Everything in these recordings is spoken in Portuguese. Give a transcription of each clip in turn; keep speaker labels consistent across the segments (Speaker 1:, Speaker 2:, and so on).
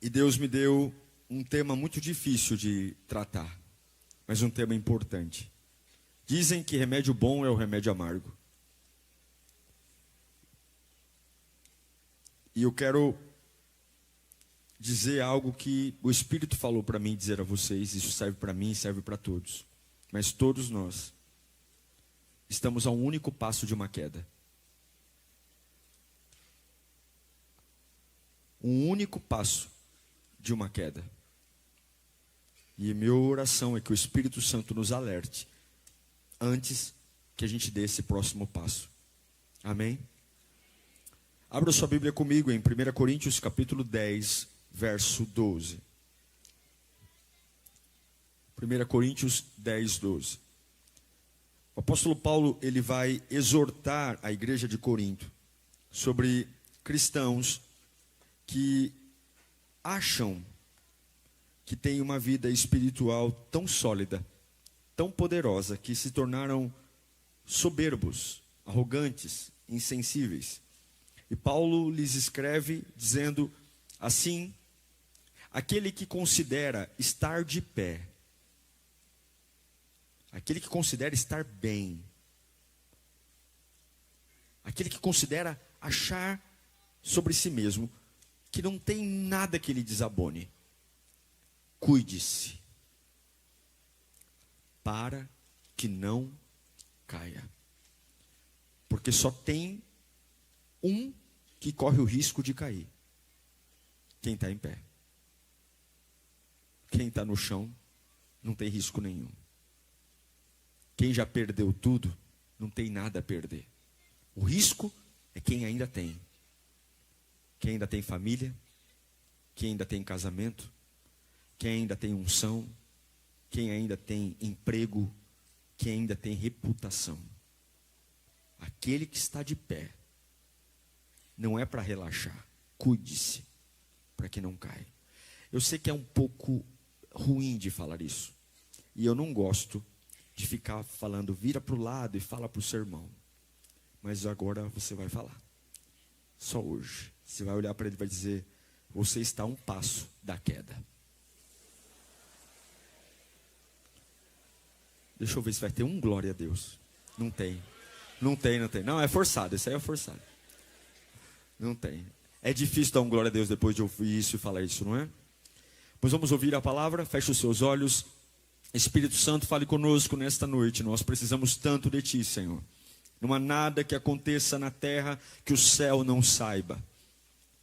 Speaker 1: E Deus me deu um tema muito difícil de tratar, mas um tema importante. Dizem que remédio bom é o remédio amargo. E eu quero dizer algo que o Espírito falou para mim dizer a vocês. Isso serve para mim e serve para todos. Mas todos nós estamos a um único passo de uma queda. Um único passo de uma queda. E minha oração é que o Espírito Santo nos alerte antes que a gente dê esse próximo passo. Amém? Abra sua Bíblia comigo em 1 Coríntios capítulo 10, verso 12. 1 Coríntios 10, 12. O apóstolo Paulo, ele vai exortar a igreja de Corinto sobre cristãos que acham que têm uma vida espiritual tão sólida, tão poderosa, que se tornaram soberbos, arrogantes, insensíveis. E Paulo lhes escreve dizendo assim: aquele que considera estar de pé, aquele que considera estar bem, aquele que considera achar sobre si mesmo que não tem nada que lhe desabone, cuide-se, para que não caia. Porque só tem um que corre o risco de cair: quem está em pé. Quem está no chão não tem risco nenhum. Quem já perdeu tudo não tem nada a perder. O risco é quem ainda tem. Quem ainda tem família, quem ainda tem casamento, quem ainda tem unção, quem ainda tem emprego, quem ainda tem reputação. Aquele que está de pé não é para relaxar. Cuide-se para que não caia. Eu sei que é um pouco ruim de falar isso. E eu não gosto de ficar falando, vira para o lado e fala para o seu irmão. Mas agora você vai falar. Só hoje. Você vai olhar para ele e vai dizer: você está a um passo da queda. Deixa eu ver se vai ter um glória a Deus. Não tem. Não tem. Não, é forçado. Isso aí é forçado. Não tem. É difícil dar um glória a Deus depois de ouvir isso e falar isso, não é? Pois vamos ouvir a palavra. Feche os seus olhos. Espírito Santo, fale conosco nesta noite. Nós precisamos tanto de Ti, Senhor. Não há nada que aconteça na terra que o céu não saiba.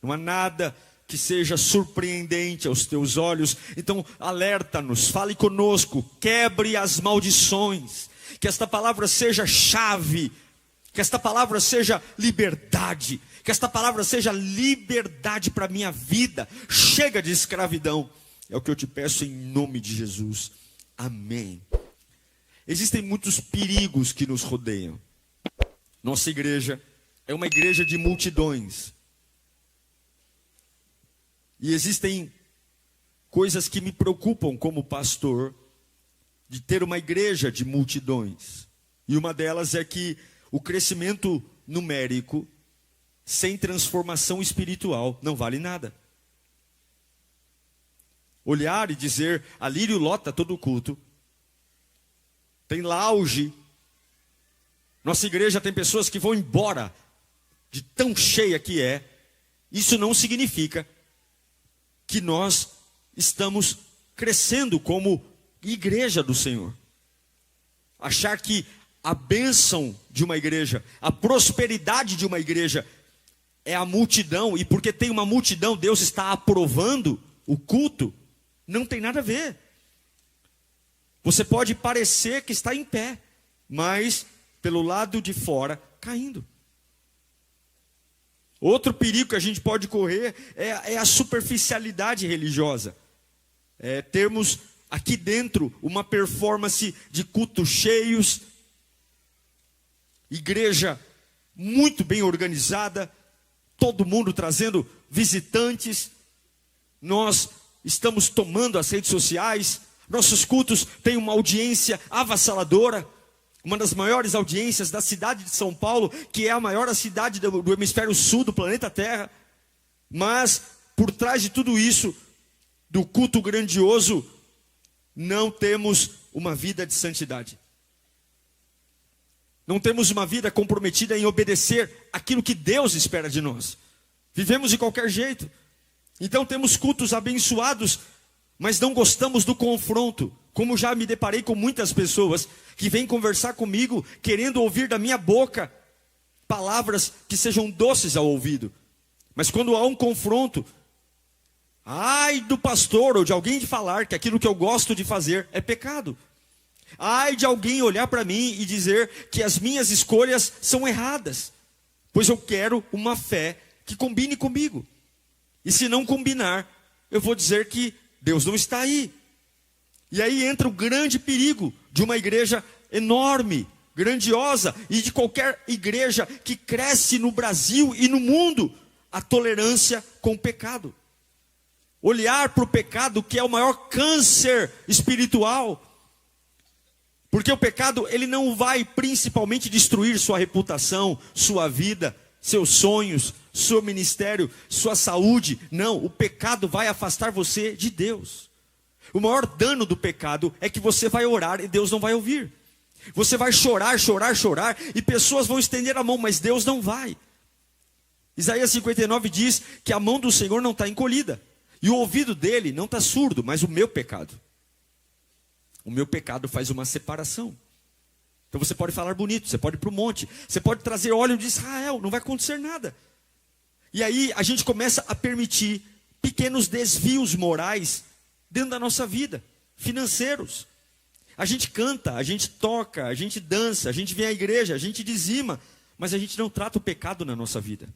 Speaker 1: Não há nada que seja surpreendente aos Teus olhos. Então alerta-nos, fale conosco, quebre as maldições. Que esta palavra seja chave. Que esta palavra seja liberdade. Que esta palavra seja liberdade para a minha vida. Chega de escravidão. É o que eu te peço em nome de Jesus. Amém. Existem muitos perigos que nos rodeiam. Nossa igreja é uma igreja de multidões. E existem coisas que me preocupam como pastor, de ter uma igreja de multidões. E uma delas é que o crescimento numérico, sem transformação espiritual, não vale nada. Olhar e dizer, a Lírio lota todo o culto, tem lounge. Nossa igreja tem pessoas que vão embora de tão cheia que é. Isso não significa que nós estamos crescendo como igreja do Senhor. Achar que a bênção de uma igreja, a prosperidade de uma igreja é a multidão, e porque tem uma multidão, Deus está aprovando o culto, não tem nada a ver. Você pode parecer que está em pé, mas pelo lado de fora, caindo. Outro perigo que a gente pode correr é a superficialidade religiosa. É termos aqui dentro uma performance de cultos cheios, igreja muito bem organizada, todo mundo trazendo visitantes. Nós estamos tomando as redes sociais, nossos cultos têm uma audiência avassaladora. Uma das maiores audiências da cidade de São Paulo, que é a maior cidade do hemisfério sul do planeta Terra. Mas, por trás de tudo isso, do culto grandioso, não temos uma vida de santidade. Não temos uma vida comprometida em obedecer aquilo que Deus espera de nós. Vivemos de qualquer jeito. Então temos cultos abençoados, mas não gostamos do confronto. Como já me deparei com muitas pessoas que vêm conversar comigo, querendo ouvir da minha boca palavras que sejam doces ao ouvido. Mas quando há um confronto, ai do pastor ou de alguém de falar que aquilo que eu gosto de fazer é pecado. Ai de alguém olhar para mim e dizer que as minhas escolhas são erradas, pois eu quero uma fé que combine comigo. E se não combinar, eu vou dizer que Deus não está aí. E aí entra o grande perigo de uma igreja enorme, grandiosa, e de qualquer igreja que cresce no Brasil e no mundo, a tolerância com o pecado. Olhar para o pecado, que é o maior câncer espiritual. Porque o pecado, ele não vai principalmente destruir sua reputação, sua vida, seus sonhos, seu ministério, sua saúde. Não, o pecado vai afastar você de Deus. O maior dano do pecado é que você vai orar e Deus não vai ouvir. Você vai chorar, chorar, chorar, e pessoas vão estender a mão, mas Deus não vai. Isaías 59 diz que a mão do Senhor não está encolhida, e o ouvido dele não está surdo, mas o meu pecado. O meu pecado faz uma separação. Então você pode falar bonito, você pode ir para o monte, você pode trazer óleo de Israel, não vai acontecer nada. E aí a gente começa a permitir pequenos desvios morais dentro da nossa vida, financeiros. A gente canta, a gente toca, a gente dança, a gente vem à igreja, a gente dizima, mas a gente não trata o pecado na nossa vida.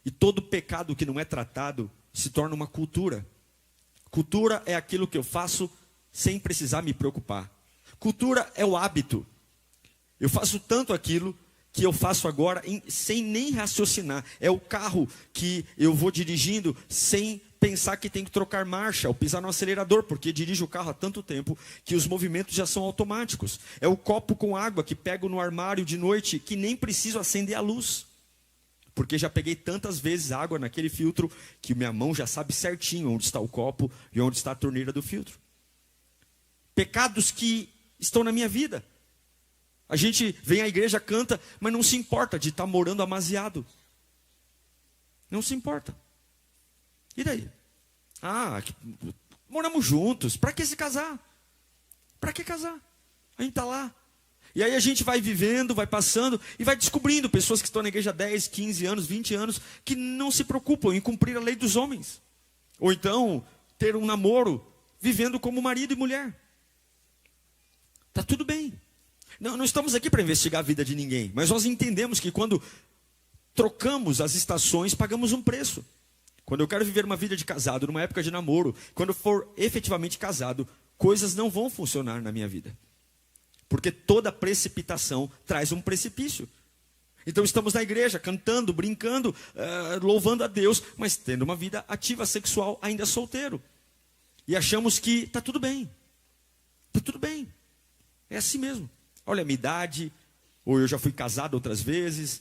Speaker 1: E todo pecado que não é tratado se torna uma cultura. Cultura é aquilo que eu faço sem precisar me preocupar. Cultura é o hábito. Eu faço tanto aquilo que eu faço agora sem nem raciocinar. É o carro que eu vou dirigindo sem pensar que tem que trocar marcha ou pisar no acelerador, porque dirijo o carro há tanto tempo que os movimentos já são automáticos. É o copo com água que pego no armário de noite que nem preciso acender a luz, porque já peguei tantas vezes água naquele filtro que minha mão já sabe certinho onde está o copo e onde está a torneira do filtro. Pecados que estão na minha vida. A gente vem à igreja, canta, mas não se importa de estar morando amasiado. Não se importa. E daí? Moramos juntos. Para que se casar? Para que casar? A gente está lá. E aí a gente vai vivendo, vai passando e vai descobrindo pessoas que estão na igreja há 10, 15 anos, 20 anos, que não se preocupam em cumprir a lei dos homens. Ou então, ter um namoro, vivendo como marido e mulher. Está tudo bem. Não estamos aqui para investigar a vida de ninguém, mas nós entendemos que quando trocamos as estações, pagamos um preço. Quando eu quero viver uma vida de casado, numa época de namoro, quando eu for efetivamente casado, coisas não vão funcionar na minha vida. Porque toda precipitação traz um precipício. Então estamos na igreja, cantando, brincando, louvando a Deus, mas tendo uma vida ativa sexual, ainda solteiro. E achamos que está tudo bem. Está tudo bem. É assim mesmo. Olha a minha idade, ou eu já fui casado outras vezes.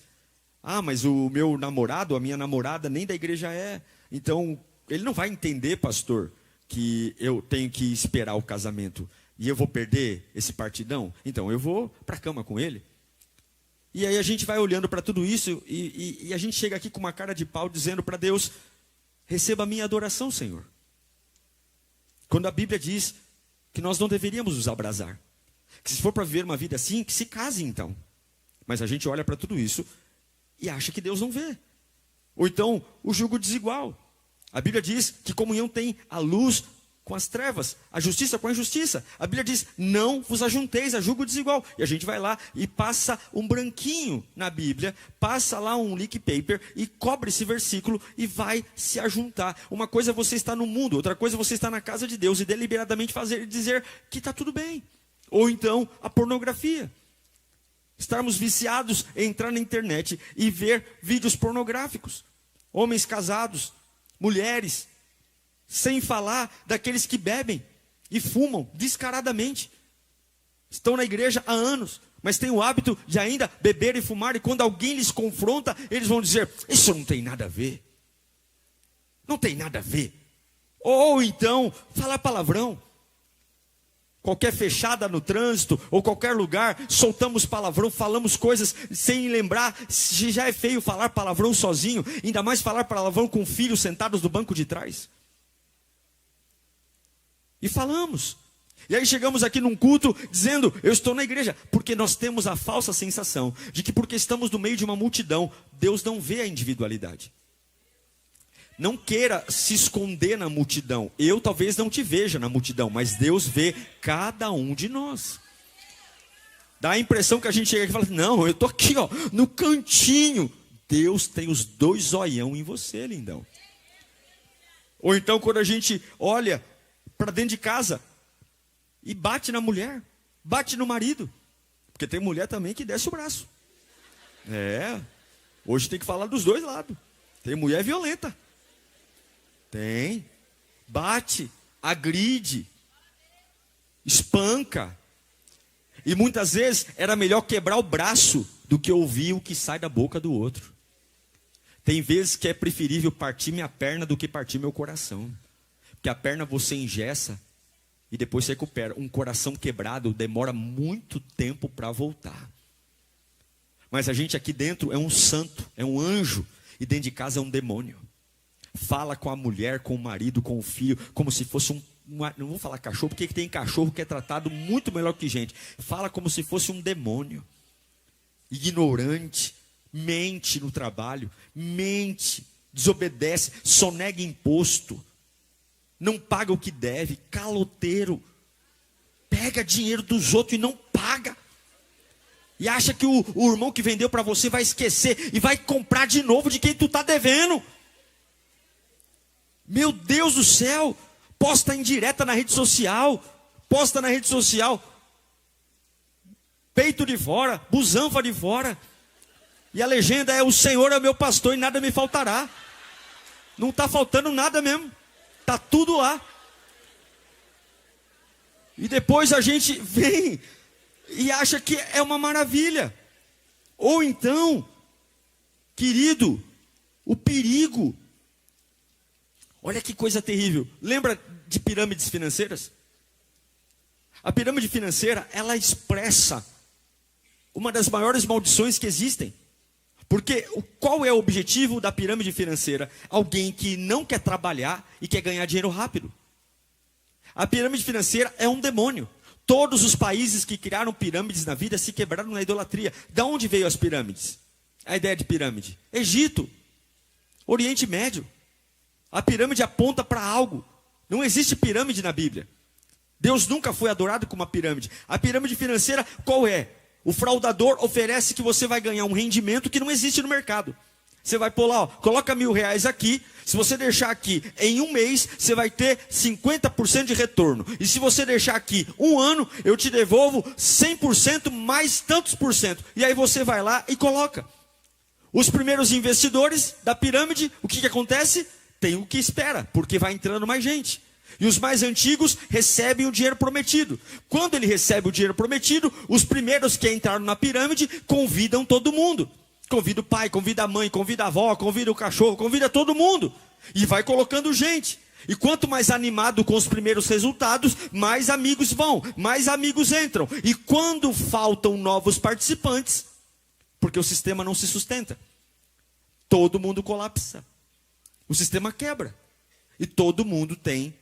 Speaker 1: Mas o meu namorado, a minha namorada, nem da igreja é. Então, ele não vai entender, pastor, que eu tenho que esperar o casamento. E eu vou perder esse partidão? Então, eu vou para a cama com ele. E aí a gente vai olhando para tudo isso e a gente chega aqui com uma cara de pau dizendo para Deus: receba a minha adoração, Senhor. Quando a Bíblia diz que nós não deveríamos nos abrasar. Que se for para viver uma vida assim, que se case então. Mas a gente olha para tudo isso e acha que Deus não vê. Ou então, o jugo desigual. A Bíblia diz que comunhão tem a luz com as trevas, a justiça com a injustiça. A Bíblia diz, não vos ajunteis a jugo desigual. E a gente vai lá e passa um branquinho na Bíblia, passa lá um leak paper e cobre esse versículo e vai se ajuntar. Uma coisa é você estar no mundo, outra coisa é você estar na casa de Deus e deliberadamente fazer e dizer que está tudo bem. Ou então a pornografia. Estarmos viciados em entrar na internet e ver vídeos pornográficos. Homens casados, mulheres, sem falar daqueles que bebem e fumam descaradamente. Estão na igreja há anos, mas têm o hábito de ainda beber e fumar. E quando alguém lhes confronta, eles vão dizer, isso não tem nada a ver. Não tem nada a ver. Ou então, falar palavrão. Qualquer fechada no trânsito, ou qualquer lugar, soltamos palavrão, falamos coisas sem lembrar. Se já é feio falar palavrão sozinho, ainda mais falar palavrão com filhos sentados no banco de trás. E falamos. E aí chegamos aqui num culto dizendo, eu estou na igreja. Porque nós temos a falsa sensação de que porque estamos no meio de uma multidão, Deus não vê a individualidade. Não queira se esconder na multidão. Eu talvez não te veja na multidão, mas Deus vê cada um de nós. Dá a impressão que a gente chega aqui e fala, não, eu estou aqui, ó, no cantinho. Deus tem os 2 zoião em você, lindão. Ou então quando a gente olha para dentro de casa e bate na mulher, bate no marido. Porque tem mulher também que desce o braço. Hoje tem que falar dos 2 lados. Tem mulher violenta. Tem. Bate, agride, espanca. E muitas vezes era melhor quebrar o braço do que ouvir o que sai da boca do outro. Tem vezes que é preferível partir minha perna do que partir meu coração. Porque a perna você engessa e depois se recupera. Um coração quebrado demora muito tempo para voltar. Mas a gente aqui dentro é um santo, é um anjo. E dentro de casa é um demônio. Fala com a mulher, com o marido, com o filho, como se fosse não vou falar cachorro, porque tem cachorro que é tratado muito melhor que gente. Fala como se fosse um demônio. Ignorante, mente no trabalho, mente, desobedece, sonega imposto, não paga o que deve, caloteiro, pega dinheiro dos outros e não paga. E acha que o irmão que vendeu para você vai esquecer e vai comprar de novo de quem tu está devendo. Meu Deus do céu, posta indireta na rede social, peito de fora, busanfa de fora, e a legenda é, o Senhor é meu pastor e nada me faltará. Não está faltando nada mesmo, está tudo lá. E depois a gente vem e acha que é uma maravilha. Ou então, querido, o perigo. Olha que coisa terrível. Lembra de pirâmides financeiras? A pirâmide financeira, ela expressa uma das maiores maldições que existem. Porque qual é o objetivo da pirâmide financeira? Alguém que não quer trabalhar e quer ganhar dinheiro rápido. A pirâmide financeira é um demônio. Todos os países que criaram pirâmides na vida se quebraram na idolatria. Da onde veio as pirâmides? A ideia de pirâmide? Egito, Oriente Médio. A pirâmide aponta para algo. Não existe pirâmide na Bíblia. Deus nunca foi adorado com uma pirâmide. A pirâmide financeira qual é? O fraudador oferece que você vai ganhar um rendimento que não existe no mercado. Você vai pôr lá, ó, coloca R$1.000 aqui. Se você deixar aqui em um mês, você vai ter 50% de retorno. E se você deixar aqui um ano, eu te devolvo 100% mais tantos por cento. E aí você vai lá e coloca. Os primeiros investidores da pirâmide, o que acontece? Tem o que espera, porque vai entrando mais gente. E os mais antigos recebem o dinheiro prometido. Quando ele recebe o dinheiro prometido, os primeiros que entraram na pirâmide convidam todo mundo. Convida o pai, convida a mãe, convida a avó, convida o cachorro, convida todo mundo. E vai colocando gente. E quanto mais animado com os primeiros resultados, mais amigos vão, mais amigos entram. E quando faltam novos participantes, porque o sistema não se sustenta, todo mundo colapsa. O sistema quebra. E todo mundo tem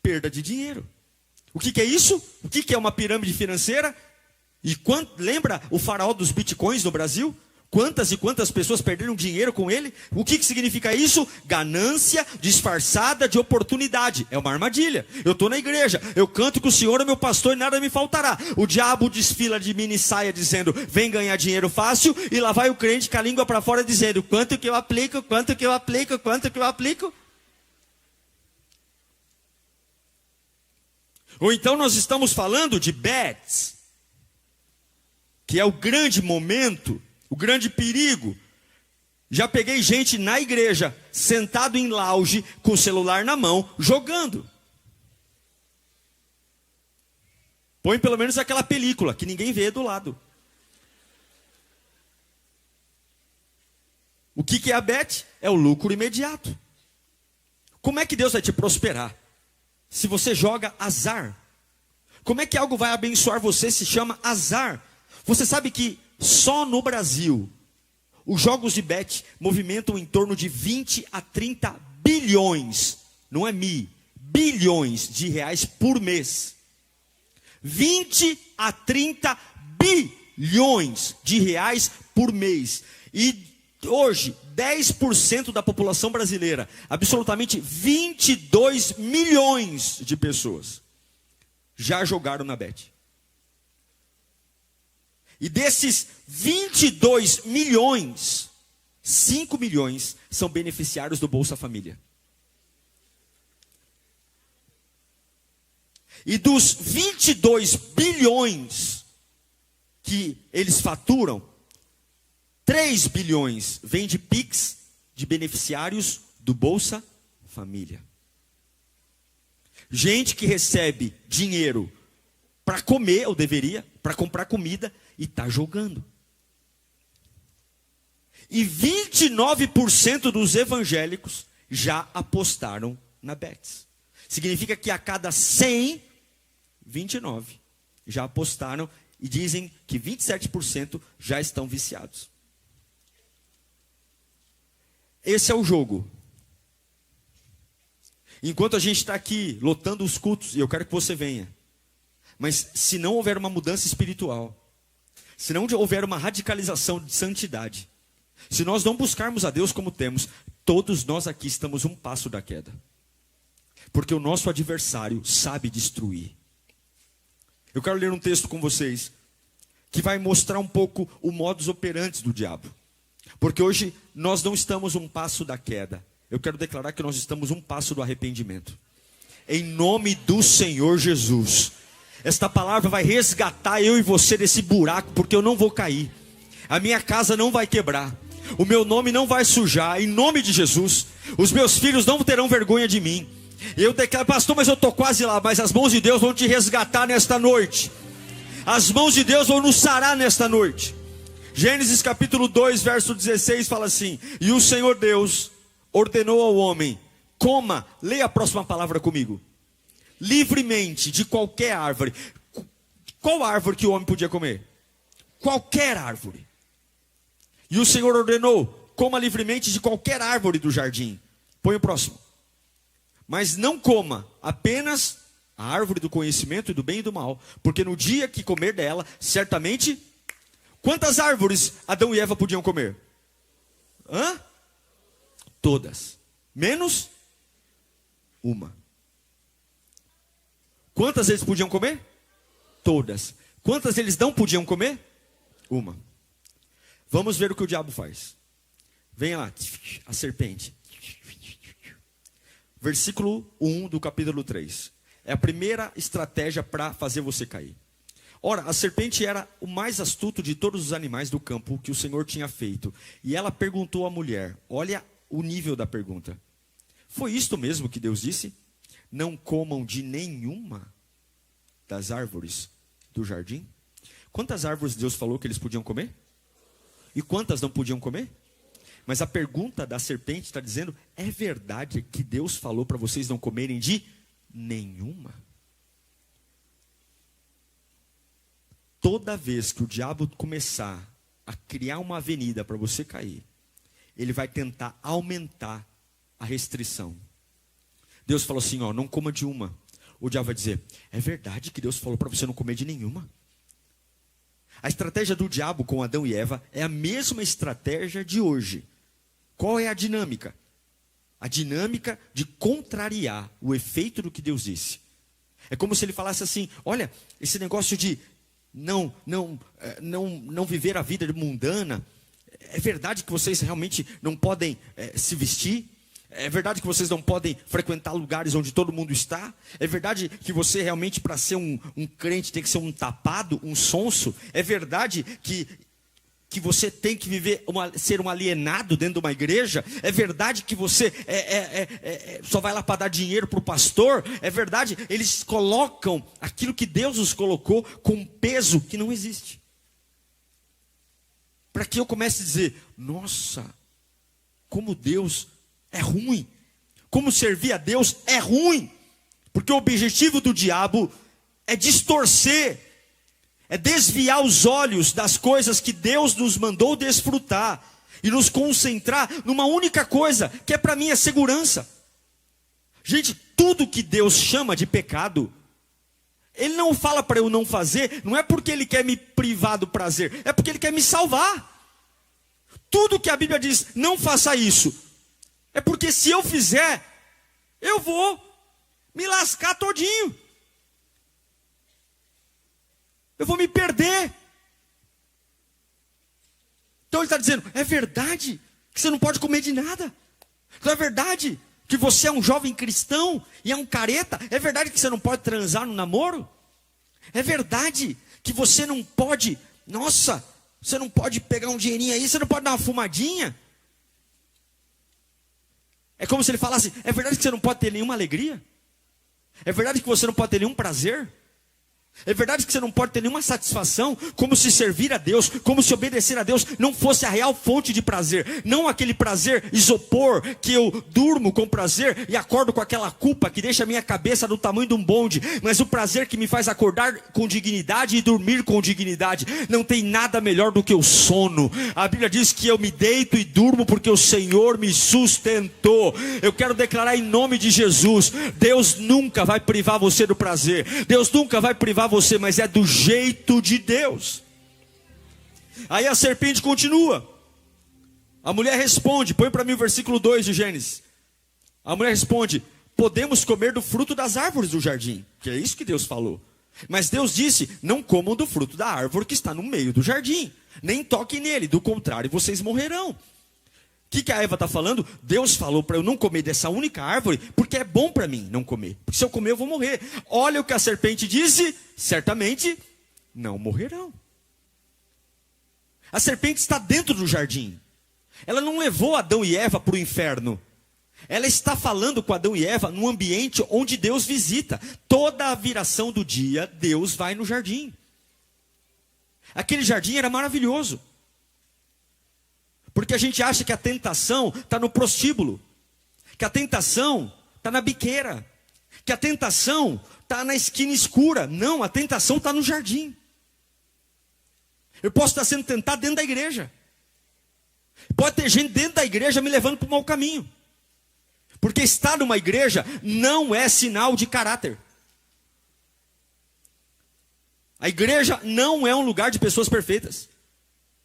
Speaker 1: perda de dinheiro. O que é isso? O que é uma pirâmide financeira? E lembra o faraó dos bitcoins no Brasil? Quantas e quantas pessoas perderam dinheiro com ele? O que significa isso? Ganância disfarçada de oportunidade. É uma armadilha. Eu estou na igreja, eu canto que o Senhor é meu pastor e nada me faltará. O diabo desfila de mini saia dizendo, vem ganhar dinheiro fácil. E lá vai o crente com a língua para fora dizendo, quanto que eu aplico, quanto que eu aplico, quanto que eu aplico. Ou então nós estamos falando de bets, que é o grande momento, o grande perigo. Já peguei gente na igreja, sentado em lounge, com o celular na mão, jogando. Põe pelo menos aquela película, que ninguém vê do lado. O que é a bet? É o lucro imediato. Como é que Deus vai te prosperar? Se você joga azar. Como é que algo vai abençoar você se chama azar? Você sabe que só no Brasil, os jogos de bet movimentam em torno de 20 a 30 bilhões, não é bilhões de reais por mês. 20 a 30 bilhões de reais por mês. E hoje, 10% da população brasileira, absolutamente 22 milhões de pessoas, já jogaram na bet. E desses 22 milhões, 5 milhões são beneficiários do Bolsa Família. E dos 22 bilhões que eles faturam, 3 bilhões vem de Pix, de beneficiários do Bolsa Família. Gente que recebe dinheiro para comer, ou deveria, para comprar comida, e está jogando. E 29% dos evangélicos já apostaram na Bets. Significa que a cada 100, 29 já apostaram, e dizem que 27% já estão viciados. Esse é o jogo. Enquanto a gente está aqui lotando os cultos, e eu quero que você venha, mas se não houver uma mudança espiritual, se não houver uma radicalização de santidade, se nós não buscarmos a Deus como temos, todos nós aqui estamos um passo da queda. Porque o nosso adversário sabe destruir. Eu quero ler um texto com vocês, que vai mostrar um pouco o modus operandi do diabo. Porque hoje nós não estamos um passo da queda. Eu quero declarar que nós estamos um passo do arrependimento. Em nome do Senhor Jesus. Esta palavra vai resgatar eu e você desse buraco, porque eu não vou cair. A minha casa não vai quebrar. O meu nome não vai sujar, em nome de Jesus. Os meus filhos não terão vergonha de mim. Eu declaro, pastor, mas eu estou quase lá. Mas as mãos de Deus vão te resgatar nesta noite. As mãos de Deus vão nos sarar nesta noite. Gênesis capítulo 2, verso 16 fala assim: e o Senhor Deus ordenou ao homem, coma, leia a próxima palavra comigo, livremente de qualquer árvore. Qual árvore que o homem podia comer? Qualquer árvore. E o Senhor ordenou, coma livremente de qualquer árvore do jardim. Põe o próximo. Mas não coma apenas a árvore do conhecimento e do bem e do mal, porque no dia que comer dela, certamente... Quantas árvores Adão e Eva podiam comer? Todas. Menos uma. Quantas eles podiam comer? Todas. Quantas eles não podiam comer? Uma. Vamos ver o que o diabo faz. Venha lá, a serpente. Versículo 1 do capítulo 3. É a primeira estratégia para fazer você cair. Ora, a serpente era o mais astuto de todos os animais do campo que o Senhor tinha feito. E ela perguntou à mulher, olha o nível da pergunta. Foi isto mesmo que Deus disse? Não comam de nenhuma das árvores do jardim? Quantas árvores Deus falou que eles podiam comer? E quantas não podiam comer? Mas a pergunta da serpente está dizendo, é verdade que Deus falou para vocês não comerem de nenhuma? Toda vez que o diabo começar a criar uma avenida para você cair, ele vai tentar aumentar a restrição. Deus falou assim, ó, não coma de uma. O diabo vai dizer, é verdade que Deus falou para você não comer de nenhuma? A estratégia do diabo com Adão e Eva é a mesma estratégia de hoje. Qual é a dinâmica? A dinâmica de contrariar o efeito do que Deus disse. É como se ele falasse assim, olha, esse negócio de não viver a vida mundana, é verdade que vocês realmente não podem se vestir? É verdade que vocês não podem frequentar lugares onde todo mundo está? É verdade que você realmente, para ser um crente, tem que ser um tapado, um sonso? É verdade que você tem que ser um alienado dentro de uma igreja? É verdade que você só vai lá para dar dinheiro para o pastor? É verdade? Eles colocam aquilo que Deus nos colocou com um peso que não existe. Para que eu comece a dizer, nossa, como Deus é ruim, como servir a Deus é ruim. Porque o objetivo do diabo é distorcer, é desviar os olhos das coisas que Deus nos mandou desfrutar e nos concentrar numa única coisa, que é para mim a segurança. Gente, tudo que Deus chama de pecado, Ele não fala para eu não fazer, não é porque Ele quer me privar do prazer, é porque Ele quer me salvar. Tudo que a Bíblia diz, não faça isso, é porque se eu fizer, eu vou me lascar todinho. Eu vou me perder. Então ele está dizendo, é verdade que você não pode comer de nada. Então é verdade que você é um jovem cristão e é um careta. É verdade que você não pode transar no namoro. É verdade que você não pode, nossa, você não pode pegar um dinheirinho aí, você não pode dar uma fumadinha. É como se ele falasse, é verdade que você não pode ter nenhuma alegria. É verdade que você não pode ter nenhum prazer. É verdade que você não pode ter nenhuma satisfação, como se servir a Deus, como se obedecer a Deus não fosse a real fonte de prazer. Não aquele prazer isopor, que eu durmo com prazer e acordo com aquela culpa que deixa a minha cabeça do tamanho de um bonde. Mas o prazer que me faz acordar com dignidade e dormir com dignidade. Não tem nada melhor do que o sono. A Bíblia diz que eu me deito e durmo porque o Senhor me sustentou. Eu quero declarar em nome de Jesus, Deus nunca vai privar você do prazer. Deus nunca vai privar você, mas é do jeito de Deus. Aí a serpente continua. A mulher responde, põe para mim o versículo 2 de Gênesis. A mulher responde, podemos comer do fruto das árvores do jardim, que é isso que Deus falou. Mas Deus disse, não comam do fruto da árvore que está no meio do jardim, nem toquem nele, do contrário vocês morrerão. O que a Eva está falando? Deus falou para eu não comer dessa única árvore, porque é bom para mim não comer. Porque se eu comer eu vou morrer. Olha o que a serpente disse, certamente não morrerão. A serpente está dentro do jardim. Ela não levou Adão e Eva para o inferno. Ela está falando com Adão e Eva num ambiente onde Deus visita. Toda a viração do dia, Deus vai no jardim. Aquele jardim era maravilhoso. Porque a gente acha que a tentação está no prostíbulo, que a tentação está na biqueira, que a tentação está na esquina escura. Não, a tentação está no jardim. Eu posso estar sendo tentado dentro da igreja. Pode ter gente dentro da igreja me levando para o mau caminho. Porque estar numa igreja não é sinal de caráter. A igreja não é um lugar de pessoas perfeitas.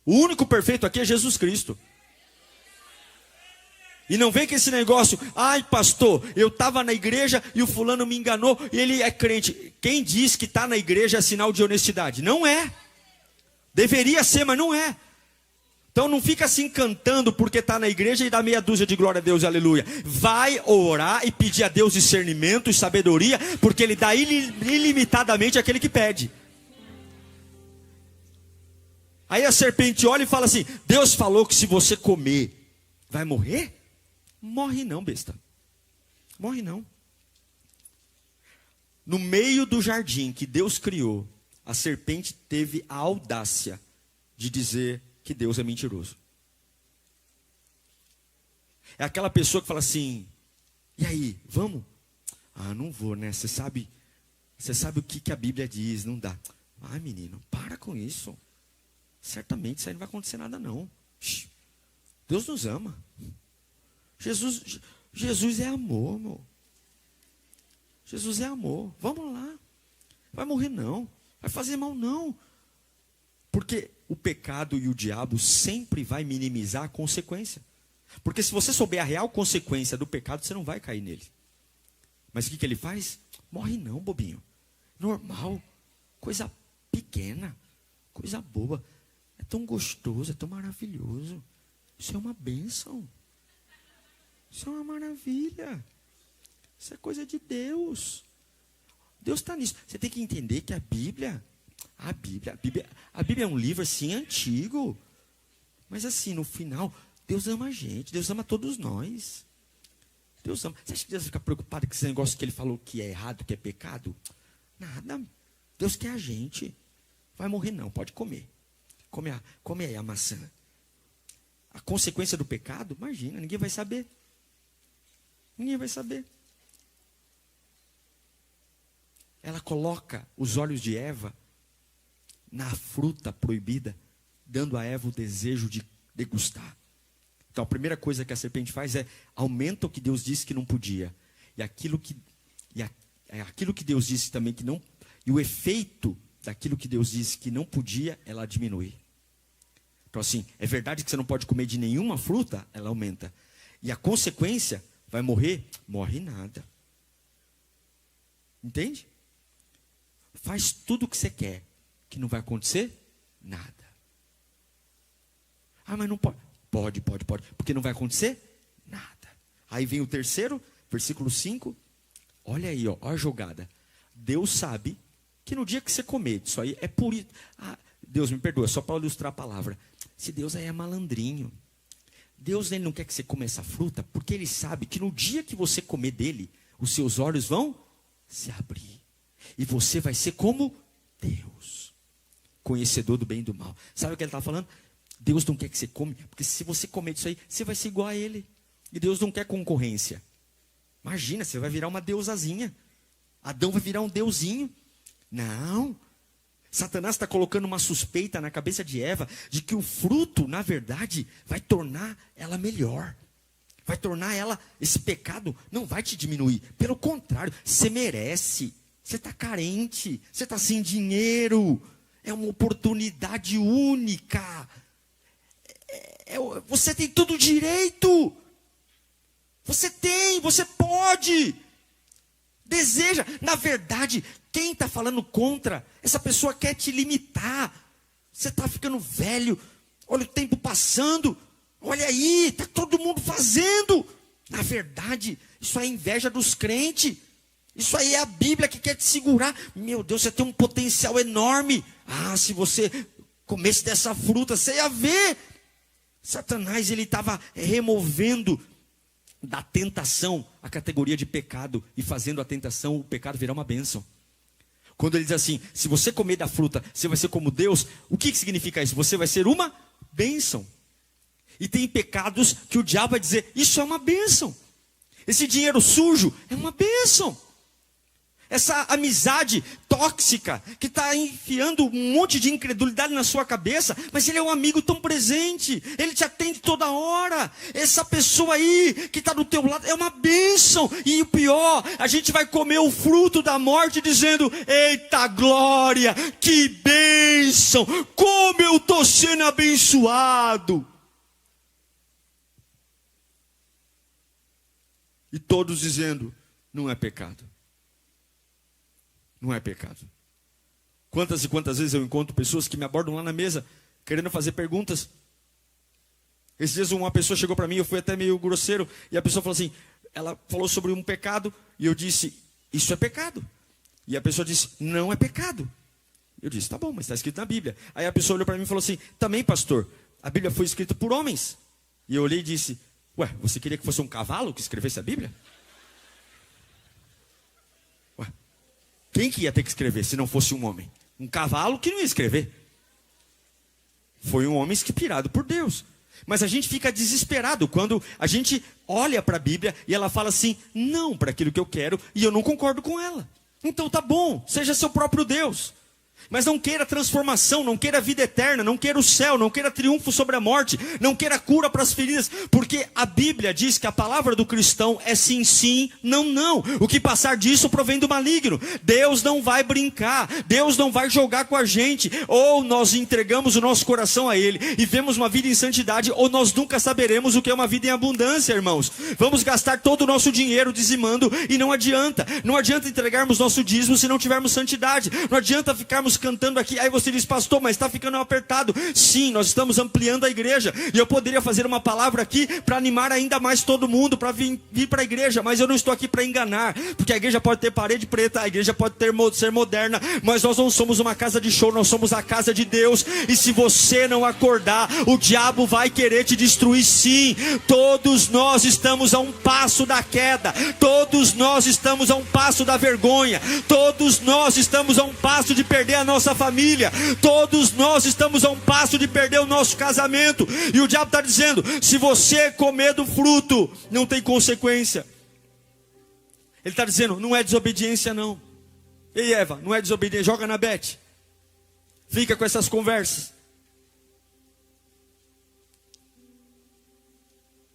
Speaker 1: O único perfeito aqui é Jesus Cristo. E não vem com esse negócio, ai pastor, eu estava na igreja e o fulano me enganou e ele é crente. Quem diz que está na igreja é sinal de honestidade? Não é. Deveria ser, mas não é. Então não fica se encantando porque está na igreja e dá meia dúzia de glória a Deus, aleluia. Vai orar e pedir a Deus discernimento e sabedoria, porque Ele dá ilimitadamente àquele que pede. Aí a serpente olha e fala assim, Deus falou que se você comer, vai morrer? Morre não, besta. Morre não. No meio do jardim que Deus criou, a serpente teve a audácia de dizer que Deus é mentiroso. É aquela pessoa que fala assim, e aí, vamos? Ah, não vou, né? Você sabe o que a Bíblia diz, não dá. Ah, menino, para com isso. Certamente isso aí não vai acontecer nada não. Deus nos ama. Jesus é amor, amor. Jesus é amor. Vamos lá. Vai morrer não. Vai fazer mal não. Porque o pecado e o diabo sempre vai minimizar a consequência. Porque se você souber a real consequência do pecado, você não vai cair nele. Mas o que ele faz? Morre não, bobinho. Normal. Coisa pequena. Coisa boba. É tão gostoso, é tão maravilhoso. Isso é uma bênção. Isso é uma maravilha. Isso é coisa de Deus. Deus está nisso. Você tem que entender que a Bíblia é um livro assim antigo. Mas assim, no final, Deus ama a gente. Deus ama todos nós. Deus ama. Você acha que Deus fica preocupado com esse negócio que ele falou que é errado, que é pecado? Nada. Deus quer a gente. Vai morrer não, pode comer. Come aí a maçã. A consequência do pecado, imagina, ninguém vai saber. Ninguém vai saber. Ela coloca os olhos de Eva na fruta proibida, dando a Eva o desejo de degustar. Então a primeira coisa que a serpente faz é aumenta o que Deus disse que não podia. E aquilo que Deus disse também que não, e o efeito daquilo que Deus disse que não podia, ela diminui. Então assim, é verdade que você não pode comer de nenhuma fruta, ela aumenta. E a consequência, vai morrer? Morre nada. Entende? Faz tudo o que você quer, que não vai acontecer nada. Ah, mas não pode. Pode, porque não vai acontecer nada. Aí vem o terceiro, versículo 5. Olha aí, ó a jogada. Deus sabe que no dia que você comer disso aí, é por isso. Ah, Deus me perdoa, só para ilustrar a palavra. Se Deus aí é malandrinho. Deus ele não quer que você coma essa fruta, porque Ele sabe que no dia que você comer dele, os seus olhos vão se abrir. E você vai ser como Deus, conhecedor do bem e do mal. Sabe o que ele está falando? Deus não quer que você come, porque se você comer disso aí, você vai ser igual a Ele. E Deus não quer concorrência. Imagina, você vai virar uma deusazinha. Adão vai virar um deusinho. Não. Satanás está colocando uma suspeita na cabeça de Eva, de que o fruto, na verdade, vai tornar ela melhor. Vai tornar ela, esse pecado não vai te diminuir. Pelo contrário, você merece. Você está carente, você está sem dinheiro. É uma oportunidade única. Você tem todo o direito. Você tem, você pode. Deseja. Na verdade, quem está falando contra, essa pessoa quer te limitar. Você está ficando velho. Olha o tempo passando. Olha aí, está todo mundo fazendo. Na verdade, isso é inveja dos crentes. Isso aí é a Bíblia que quer te segurar. Meu Deus, você tem um potencial enorme. Ah, se você comesse dessa fruta, você ia ver. Satanás, ele estava removendo da tentação a categoria de pecado e fazendo a tentação, o pecado virar uma bênção. Quando ele diz assim, se você comer da fruta, você vai ser como Deus. O que significa isso? Você vai ser uma bênção. E tem pecados que o diabo vai dizer, isso é uma bênção. Esse dinheiro sujo é uma bênção. Essa amizade tóxica que está enfiando um monte de incredulidade na sua cabeça, mas ele é um amigo tão presente, ele te atende toda hora. Essa pessoa aí que está do teu lado é uma bênção. E o pior, a gente vai comer o fruto da morte dizendo, eita glória, que bênção, como eu estou sendo abençoado. E todos dizendo, não é pecado. Não é pecado. Quantas e quantas vezes eu encontro pessoas que me abordam lá na mesa, querendo fazer perguntas. Esses dias uma pessoa chegou para mim, eu fui até meio grosseiro, e a pessoa falou assim, ela falou sobre um pecado, e eu disse, isso é pecado. E a pessoa disse, não é pecado. Eu disse, tá bom, mas está escrito na Bíblia. Aí a pessoa olhou para mim e falou assim, também pastor, a Bíblia foi escrita por homens. E eu olhei e disse, ué, você queria que fosse um cavalo que escrevesse a Bíblia? Quem que ia ter que escrever se não fosse um homem? Um cavalo que não ia escrever. Foi um homem inspirado por Deus. Mas a gente fica desesperado quando a gente olha para a Bíblia e ela fala assim, não para aquilo que eu quero, e eu não concordo com ela. Então tá bom, seja seu próprio Deus. Mas não queira transformação, não queira vida eterna, não queira o céu, não queira triunfo sobre a morte, não queira cura para as feridas, porque a Bíblia diz que a palavra do cristão é sim, sim, não, não. O que passar disso provém do maligno. Deus não vai brincar, Deus não vai jogar com a gente. Ou nós entregamos o nosso coração a Ele e vemos uma vida em santidade, ou nós nunca saberemos o que é uma vida em abundância, irmãos. Vamos gastar todo o nosso dinheiro dizimando e não adianta. Não adianta entregarmos nosso dízimo se não tivermos santidade. Não adianta ficarmos cantando aqui, aí você diz, pastor, mas está ficando apertado. Sim, nós estamos ampliando a igreja, e eu poderia fazer uma palavra aqui para animar ainda mais todo mundo, para vir para a igreja, mas eu não estou aqui para enganar, porque a igreja pode ter parede preta, a igreja pode ser moderna, mas nós não somos uma casa de show, nós somos a casa de Deus, e se você não acordar, o diabo vai querer te destruir sim. Todos nós estamos a um passo da queda, todos nós estamos a um passo da vergonha, todos nós estamos a um passo de perder a nossa família, todos nós estamos a um passo de perder o nosso casamento, e o diabo está dizendo, se você comer do fruto, não tem consequência. Ele está dizendo, não é desobediência não. Ei Eva, não é desobediência, joga na bete. Fica com essas conversas.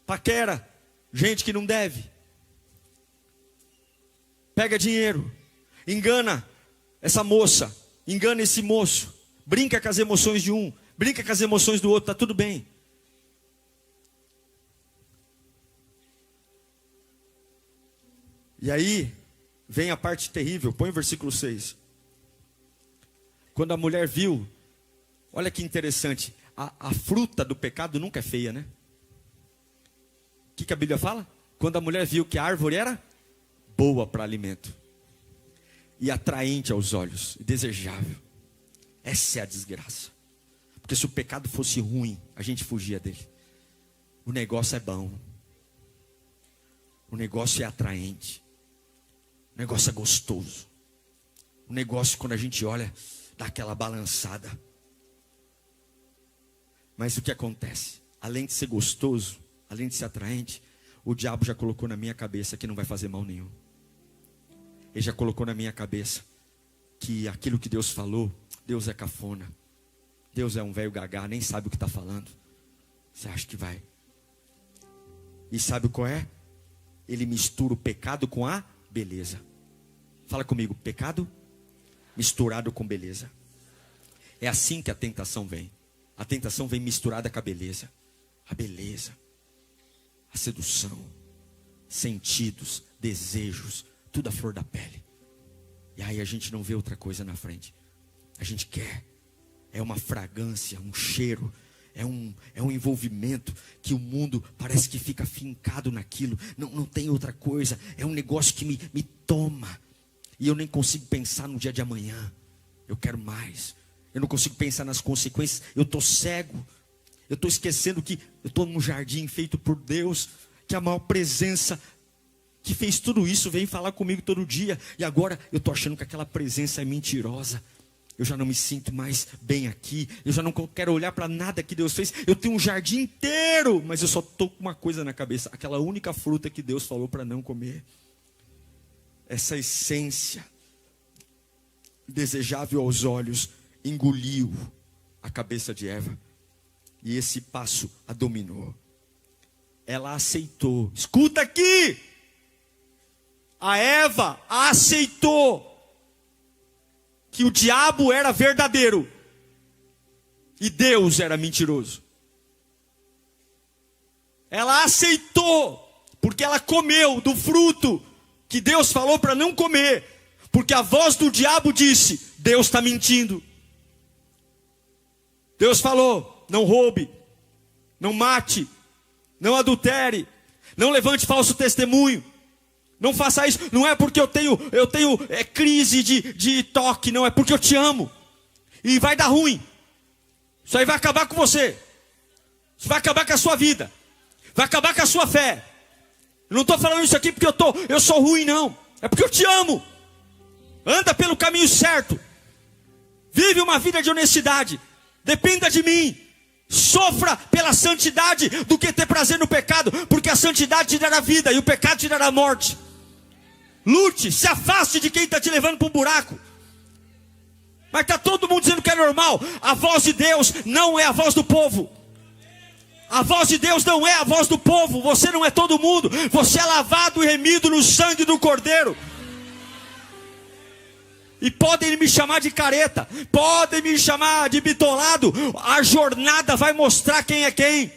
Speaker 1: Paquera, gente que não deve. Pega dinheiro, engana essa moça, engana esse moço. Brinca com as emoções de um, brinca com as emoções do outro, está tudo bem. E aí, vem a parte terrível, põe o versículo 6. Quando a mulher viu, olha que interessante, a fruta do pecado nunca é feia, né? O que a Bíblia fala? Quando a mulher viu que a árvore era boa para alimento, e atraente aos olhos, e desejável. Essa é a desgraça. Porque se o pecado fosse ruim, a gente fugia dele. O negócio é bom. O negócio é atraente. O negócio é gostoso. O negócio, quando a gente olha, dá aquela balançada. Mas o que acontece? Além de ser gostoso, além de ser atraente, o diabo já colocou na minha cabeça que não vai fazer mal nenhum. Ele já colocou na minha cabeça que aquilo que Deus falou, Deus é cafona. Deus é um velho gagá, nem sabe o que está falando. Você acha que vai? E sabe qual é? Ele mistura o pecado com a beleza. Fala comigo, pecado misturado com beleza. É assim que a tentação vem. A tentação vem misturada com a beleza. A beleza, a sedução, sentidos, desejos, tudo à flor da pele. E aí a gente não vê outra coisa na frente. A gente quer. É uma fragrância, um cheiro. É um envolvimento que o mundo parece que fica fincado naquilo. Não tem outra coisa. É um negócio que me toma. E eu nem consigo pensar no dia de amanhã. Eu quero mais. Eu não consigo pensar nas consequências. Eu estou cego. Eu estou esquecendo que eu estou num jardim feito por Deus. Que a maior presença que fez tudo isso vem falar comigo todo dia. E agora eu estou achando que aquela presença é mentirosa. Eu já não me sinto mais bem aqui. Eu já não quero olhar para nada que Deus fez. Eu tenho um jardim inteiro, mas eu só estou com uma coisa na cabeça. Aquela única fruta que Deus falou para não comer. Essa essência desejável aos olhos engoliu a cabeça de Eva. E esse passo a dominou. Ela aceitou. Escuta aqui! A Eva aceitou que o diabo era verdadeiro e Deus era mentiroso. Ela aceitou, porque ela comeu do fruto que Deus falou para não comer, porque a voz do diabo disse: Deus está mentindo. Deus falou: não roube, não mate, não adultere, não levante falso testemunho. Não faça isso, não é porque eu tenho crise de toque, não, é porque eu te amo. E vai dar ruim. Isso aí vai acabar com você. Isso vai acabar com a sua vida. Vai acabar com a sua fé. Eu não estou falando isso aqui porque eu sou ruim, não. É porque eu te amo. Anda pelo caminho certo. Vive uma vida de honestidade. Dependa de mim. Sofra pela santidade do que ter prazer no pecado, porque a santidade te dará vida e o pecado te dará morte. Lute, se afaste de quem está te levando para um buraco. Mas está todo mundo dizendo que é normal. A voz de Deus não é a voz do povo. A voz de Deus não é a voz do povo. Você não é todo mundo. Você é lavado e remido no sangue do Cordeiro. E podem me chamar de careta, podem me chamar de bitolado. A jornada vai mostrar quem é quem.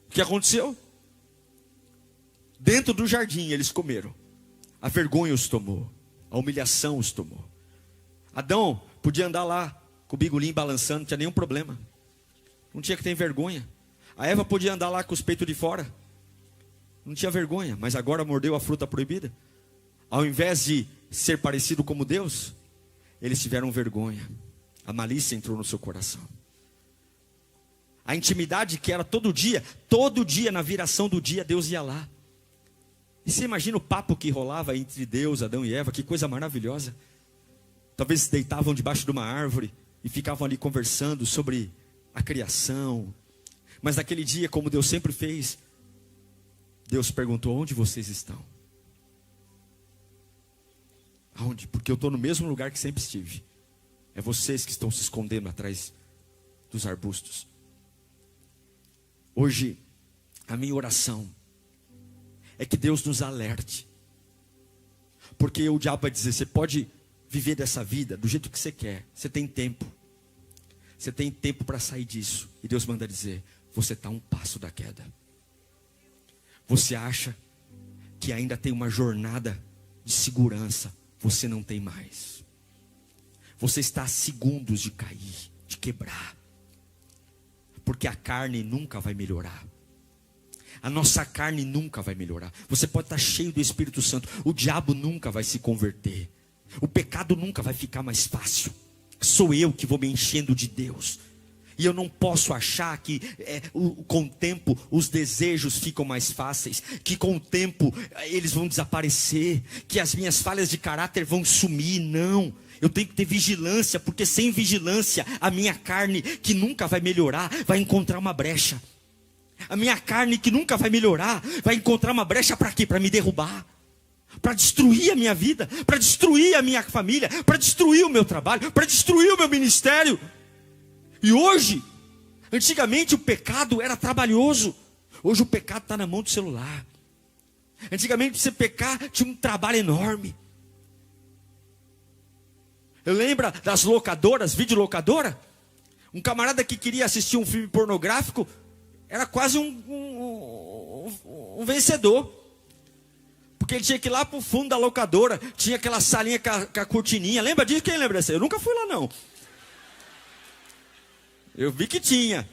Speaker 1: O que aconteceu? Dentro do jardim eles comeram. A vergonha os tomou. A humilhação os tomou. Adão podia andar lá com o bigolinho balançando, não tinha nenhum problema. Não tinha que ter vergonha. A Eva podia andar lá com os peitos de fora. Não tinha vergonha, mas agora mordeu a fruta proibida. Ao invés de ser parecido como Deus, eles tiveram vergonha. A malícia entrou no seu coração. A intimidade que era todo dia na viração do dia, Deus ia lá. E você imagina o papo que rolava entre Deus, Adão e Eva, que coisa maravilhosa. Talvez se deitavam debaixo de uma árvore e ficavam ali conversando sobre a criação. Mas naquele dia, como Deus sempre fez, Deus perguntou: onde vocês estão? Aonde? Porque eu estou no mesmo lugar que sempre estive. É vocês que estão se escondendo atrás dos arbustos. Hoje, a minha oração é que Deus nos alerte. Porque o diabo vai dizer: você pode viver dessa vida do jeito que você quer. Você tem tempo. Você tem tempo para sair disso. E Deus manda dizer: você está a um passo da queda. Você acha que ainda tem uma jornada de segurança. Você não tem mais. Você está a segundos de cair, de quebrar. Porque a carne nunca vai melhorar. A nossa carne nunca vai melhorar. Você pode estar cheio do Espírito Santo. O diabo nunca vai se converter. O pecado nunca vai ficar mais fácil. Sou eu que vou me enchendo de Deus. E eu não posso achar que com o tempo os desejos ficam mais fáceis, que com o tempo eles vão desaparecer, que as minhas falhas de caráter vão sumir. Não, eu tenho que ter vigilância, porque sem vigilância a minha carne, que nunca vai melhorar, vai encontrar uma brecha. A minha carne, que nunca vai melhorar, vai encontrar uma brecha para quê? Para me derrubar, para destruir a minha vida, para destruir a minha família, para destruir o meu trabalho, para destruir o meu ministério. E hoje, antigamente o pecado era trabalhoso. Hoje o pecado está na mão do celular. Antigamente para você pecar tinha um trabalho enorme. Eu lembro das locadoras, videolocadora. Um camarada que queria assistir um filme pornográfico era quase um vencedor. Porque ele tinha que ir lá para o fundo da locadora. Tinha aquela salinha com a cortininha. Lembra disso? Quem lembra dessa? Eu nunca fui lá não. Eu vi que tinha.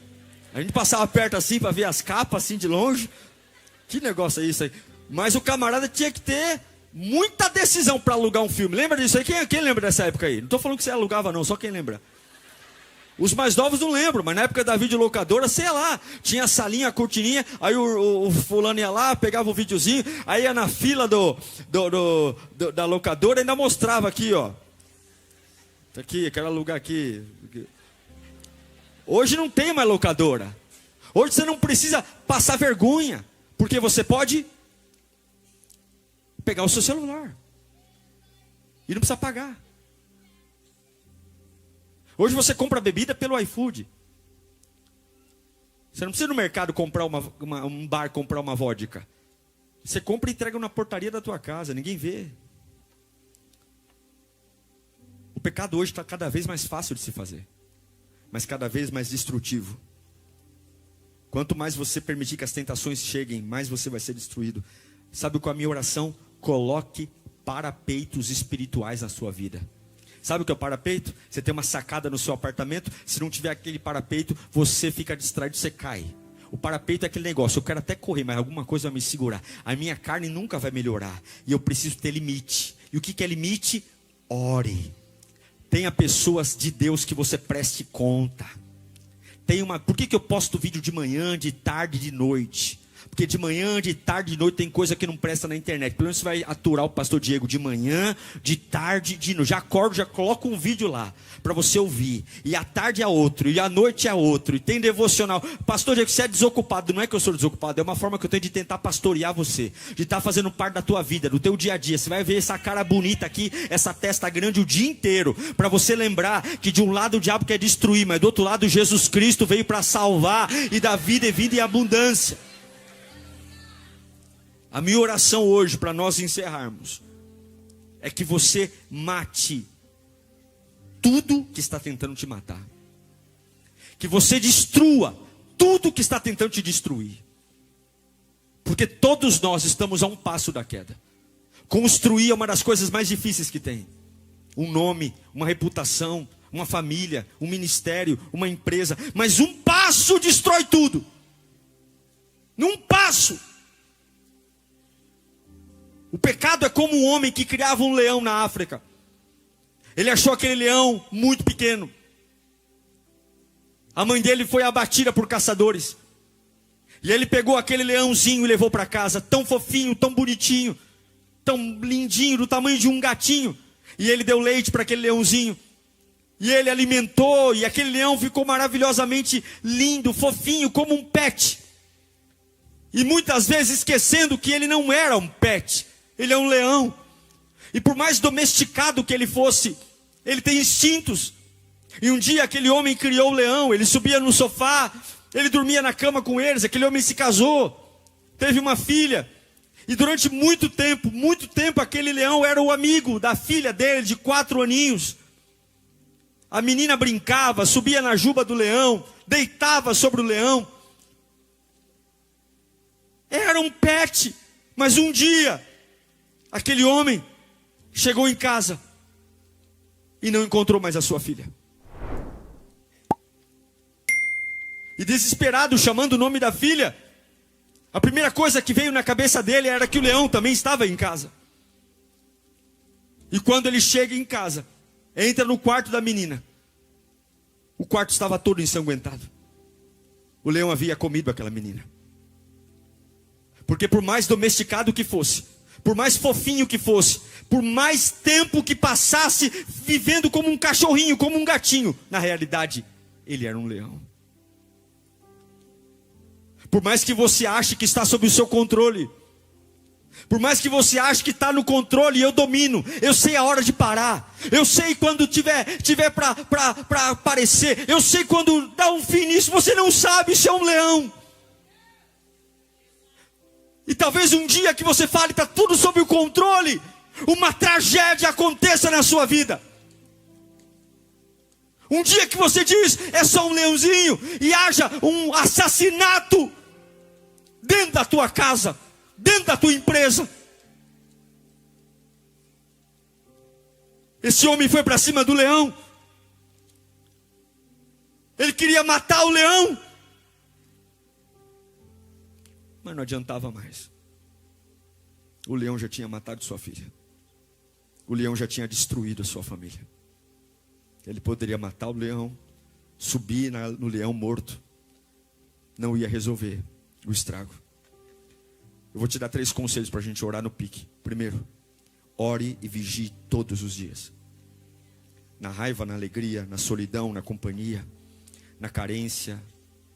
Speaker 1: A gente passava perto assim para ver as capas assim de longe. Que negócio é isso aí? Mas o camarada tinha que ter muita decisão para alugar um filme. Lembra disso aí? Quem lembra dessa época aí? Não estou falando que você alugava não, só quem lembra. Os mais novos não lembram, mas na época da videolocadora, sei lá, tinha a salinha, a cortininha, aí o fulano ia lá, pegava o videozinho, aí ia na fila da locadora e ainda mostrava aqui, ó. Tá aqui, quero alugar aqui. Hoje não tem mais locadora. Hoje você não precisa passar vergonha, porque você pode pegar o seu celular e não precisa pagar. Hoje você compra bebida pelo iFood. Você não precisa ir no mercado comprar um bar comprar uma vodka. Você compra e entrega na portaria da tua casa, ninguém vê. O pecado hoje está cada vez mais fácil de se fazer, mas cada vez mais destrutivo. Quanto mais você permitir que as tentações cheguem, mais você vai ser destruído. Sabe qual é a minha oração? Coloque parapeitos espirituais na sua vida. Sabe o que é o parapeito? Você tem uma sacada no seu apartamento, se não tiver aquele parapeito, você fica distraído, você cai. O parapeito é aquele negócio, eu quero até correr, mas alguma coisa vai me segurar. A minha carne nunca vai melhorar, e eu preciso ter limite. E o que é limite? Ore. Tenha pessoas de Deus que você preste conta. Por que eu posto vídeo de manhã, de tarde, de noite? Porque de manhã, de tarde, de noite tem coisa que não presta na internet. Pelo menos você vai aturar o pastor Diego de manhã, de tarde, de noite. Já acordo, já coloco um vídeo lá para você ouvir. E à tarde é outro, e à noite é outro. E tem devocional. Pastor Diego, você é desocupado. Não é que eu sou desocupado, é uma forma que eu tenho de tentar pastorear você. De estar fazendo parte da tua vida, do teu dia a dia. Você vai ver essa cara bonita aqui, essa testa grande o dia inteiro. Para você lembrar que de um lado o diabo quer destruir, mas do outro lado Jesus Cristo veio para salvar e dar vida e vida em abundância. A minha oração hoje, para nós encerrarmos, é que você mate tudo que está tentando te matar. Que você destrua tudo que está tentando te destruir. Porque todos nós estamos a um passo da queda. Construir é uma das coisas mais difíceis que tem. Um nome, uma reputação, uma família, um ministério, uma empresa. Mas um passo destrói tudo. Num passo. O pecado é como um homem que criava um leão na África. Ele achou aquele leão muito pequeno. A mãe dele foi abatida por caçadores. E ele pegou aquele leãozinho e levou para casa. Tão fofinho, tão bonitinho, tão lindinho, do tamanho de um gatinho. E ele deu leite para aquele leãozinho. E ele alimentou. E aquele leão ficou maravilhosamente lindo, fofinho, como um pet. E muitas vezes esquecendo que ele não era um pet, ele é um leão. E por mais domesticado que ele fosse, ele tem instintos. E um dia aquele homem criou o leão, ele subia no sofá, ele dormia na cama com eles, aquele homem se casou, teve uma filha. E durante muito tempo, aquele leão era o amigo da filha dele, de 4 aninhos. A menina brincava, subia na juba do leão, deitava sobre o leão. Era um pet, mas um dia, aquele homem chegou em casa e não encontrou mais a sua filha. E desesperado, chamando o nome da filha, a primeira coisa que veio na cabeça dele era que o leão também estava em casa. E quando ele chega em casa, entra no quarto da menina, o quarto estava todo ensanguentado. O leão havia comido aquela menina. Porque por mais domesticado que fosse, por mais fofinho que fosse, por mais tempo que passasse vivendo como um cachorrinho, como um gatinho, na realidade, ele era um leão. Por mais que você ache que está sob o seu controle, por mais que você ache que está no controle, eu domino, eu sei a hora de parar, eu sei quando tiver para aparecer, eu sei quando dá um fim nisso, você não sabe, isso é um leão. E talvez um dia que você fale, está tudo sob o controle, uma tragédia aconteça na sua vida. Um dia que você diz, é só um leãozinho, e haja um assassinato dentro da tua casa, dentro da tua empresa. Esse homem foi para cima do leão. Ele queria matar o leão, mas não adiantava mais. O leão já tinha matado sua filha. O leão já tinha destruído a sua família. Ele poderia matar o leão, subir no leão morto. Não ia resolver o estrago. Eu vou te dar 3 conselhos para a gente orar no pique. Primeiro, ore e vigie todos os dias. Na raiva, na alegria, na solidão, na companhia, na carência,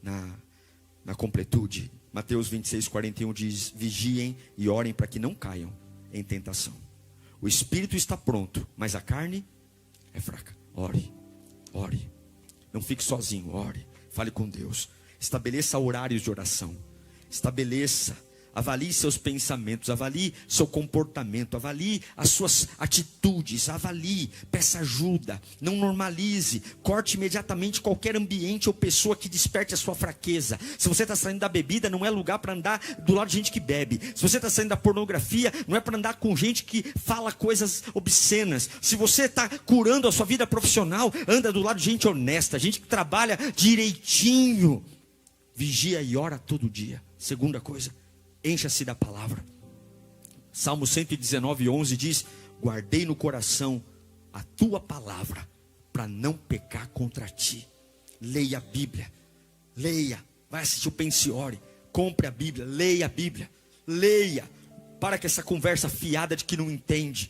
Speaker 1: na completude. Mateus 26:41 diz, vigiem e orem para que não caiam em tentação. O espírito está pronto, mas a carne é fraca. Ore, ore. Não fique sozinho, ore. Fale com Deus. Estabeleça horários de oração. Avalie seus pensamentos, avalie seu comportamento, avalie as suas atitudes, peça ajuda, não normalize, corte imediatamente qualquer ambiente ou pessoa que desperte a sua fraqueza. Se você está saindo da bebida, não é lugar para andar do lado de gente que bebe. Se você está saindo da pornografia, não é para andar com gente que fala coisas obscenas. Se você está curando a sua vida profissional, anda do lado de gente honesta, gente que trabalha direitinho. Vigia e ora todo dia. Segunda coisa, encha-se da palavra. Salmo 119:11 diz, guardei no coração a tua palavra, para não pecar contra ti. Leia a Bíblia, leia, vai assistir o Pensiore, compre a Bíblia, leia, para que essa conversa fiada de que não entende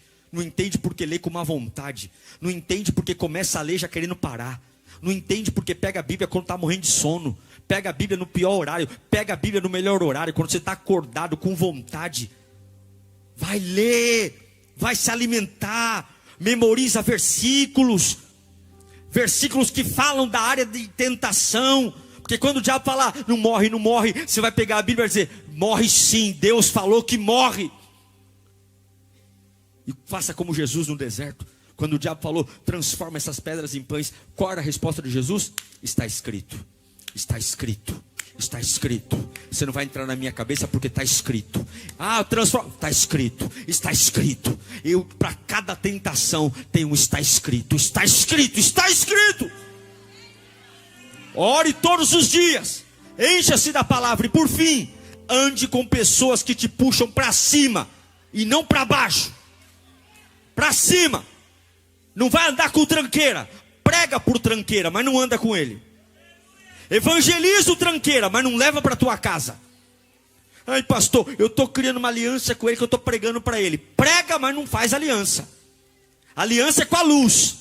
Speaker 1: porque lê com má vontade, não entende porque começa a ler já querendo parar, não entende porque pega a Bíblia quando está morrendo de sono, pega a Bíblia no pior horário, pega a Bíblia no melhor horário, quando você está acordado com vontade. Vai ler, vai se alimentar, memoriza versículos que falam da área de tentação. Porque quando o diabo falar, não morre, você vai pegar a Bíblia e vai dizer, morre sim, Deus falou que morre. E faça como Jesus no deserto. Quando o diabo falou, transforma essas pedras em pães. Qual era a resposta de Jesus? Está escrito. Está escrito. Está escrito. Você não vai entrar na minha cabeça porque está escrito. Transforma. Está escrito. Está escrito. Eu, para cada tentação, tenho um está escrito. Está escrito. Está escrito. Ore todos os dias. Encha-se da palavra. E por fim, ande com pessoas que te puxam para cima e não para baixo. Para cima. Não vai andar com tranqueira. Prega por tranqueira, mas não anda com ele. Evangeliza o tranqueira, mas não leva para tua casa. Ai pastor, eu estou criando uma aliança com ele, que eu estou pregando para ele. Prega, mas não faz aliança. Aliança é com a luz.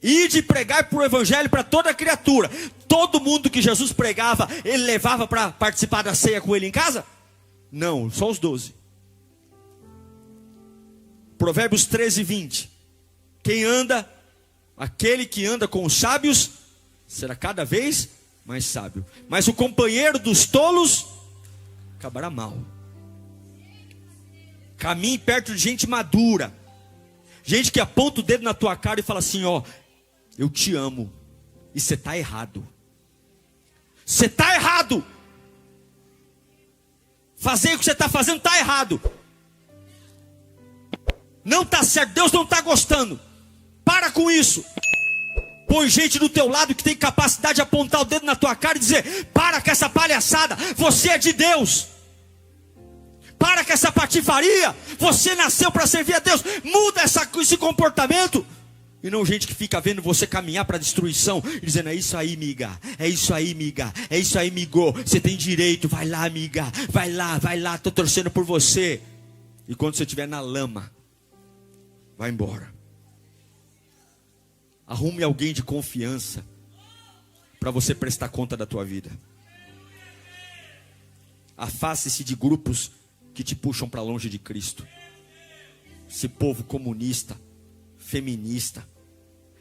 Speaker 1: Ide pregar por evangelho para toda criatura. todo mundo que Jesus pregava, ele levava para participar da ceia com ele em casa? Não, só os 12. Provérbios 13, 20. Aquele que anda com os sábios, será cada vez mais sábio. Mas o companheiro dos tolos acabará mal. Caminhe perto de gente madura. Gente que aponta o dedo na tua cara e fala assim, ó, eu te amo. E você está errado. Você está errado. Fazer o que você está fazendo está errado. Não está certo, Deus não está gostando. Para com isso. Põe gente do teu lado que tem capacidade de apontar o dedo na tua cara e dizer, para com essa palhaçada, você é de Deus. Para com essa patifaria, você nasceu para servir a Deus. Muda esse comportamento. E não gente que fica vendo você caminhar para a destruição e dizendo, é isso aí, miga, é isso aí, miga, é isso aí, migo, você tem direito, vai lá, miga, vai lá, estou torcendo por você. E quando você estiver na lama, vai embora. Arrume alguém de confiança para você prestar conta da tua vida. Afaste-se de grupos que te puxam para longe de Cristo. Esse povo comunista, feminista,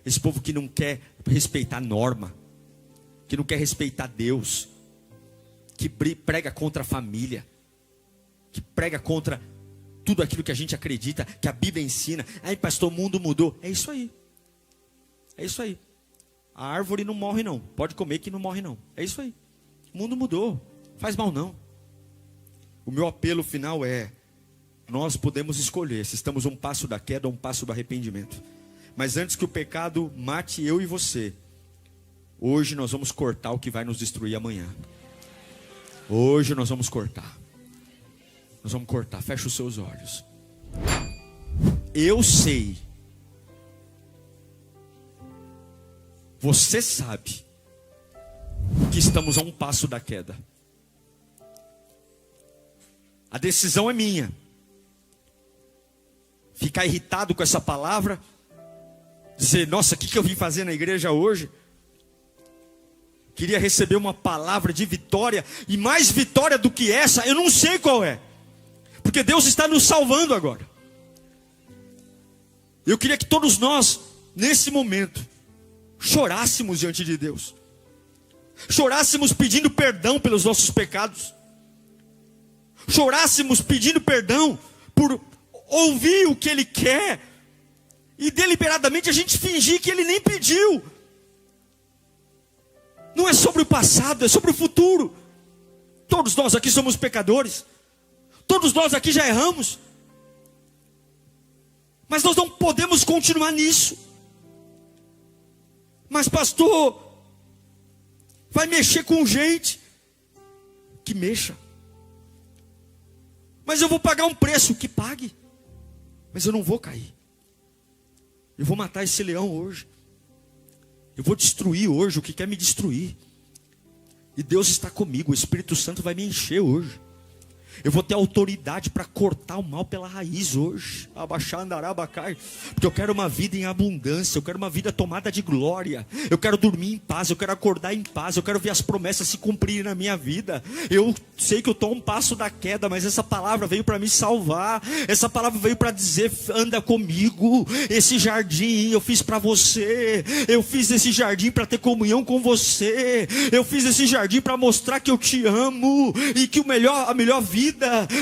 Speaker 1: esse povo que não quer respeitar norma, que não quer respeitar Deus, que prega contra a família, que prega contra tudo aquilo que a gente acredita, que a Bíblia ensina. Aí, pastor, o mundo mudou. É isso aí. É isso aí. A árvore não morre não. Pode comer que não morre não. É isso aí. O mundo mudou. Faz mal não. O meu apelo final é: nós podemos escolher se estamos a um passo da queda ou um passo do arrependimento. Mas antes que o pecado mate eu e você, hoje nós vamos cortar o que vai nos destruir amanhã. Hoje nós vamos cortar. Nós vamos cortar. Fecha os seus olhos. Eu sei. Você sabe que estamos a um passo da queda. A decisão é minha. Ficar irritado com essa palavra, dizer, nossa, o que eu vim fazer na igreja hoje? Queria receber uma palavra de vitória, e mais vitória do que essa, eu não sei qual é. Porque Deus está nos salvando agora. Eu queria que todos nós, nesse momento, chorássemos diante de Deus. Chorássemos pedindo perdão pelos nossos pecados. Chorássemos pedindo perdão por ouvir o que Ele quer e deliberadamente a gente fingir que Ele nem pediu. Não é sobre o passado, é sobre o futuro. Todos nós aqui somos pecadores. Todos nós aqui já erramos. Mas nós não podemos continuar nisso. Mas pastor, vai mexer com gente? Que mexa. Mas eu vou pagar um preço, que pague. Mas eu não vou cair. Eu vou matar esse leão hoje. Eu vou destruir hoje o que quer me destruir. E Deus está comigo, o Espírito Santo vai me encher hoje. Eu vou ter autoridade para cortar o mal pela raiz hoje. Porque eu quero uma vida em abundância. Eu quero uma vida tomada de glória. Eu quero dormir em paz. Eu quero acordar em paz. Eu quero ver as promessas se cumprirem na minha vida. Eu sei que eu estou a um passo da queda, mas essa palavra veio para me salvar. Essa palavra veio para dizer, anda comigo. Esse jardim eu fiz para você. Eu fiz esse jardim para ter comunhão com você. Eu fiz esse jardim para mostrar que eu te amo. E que a melhor vida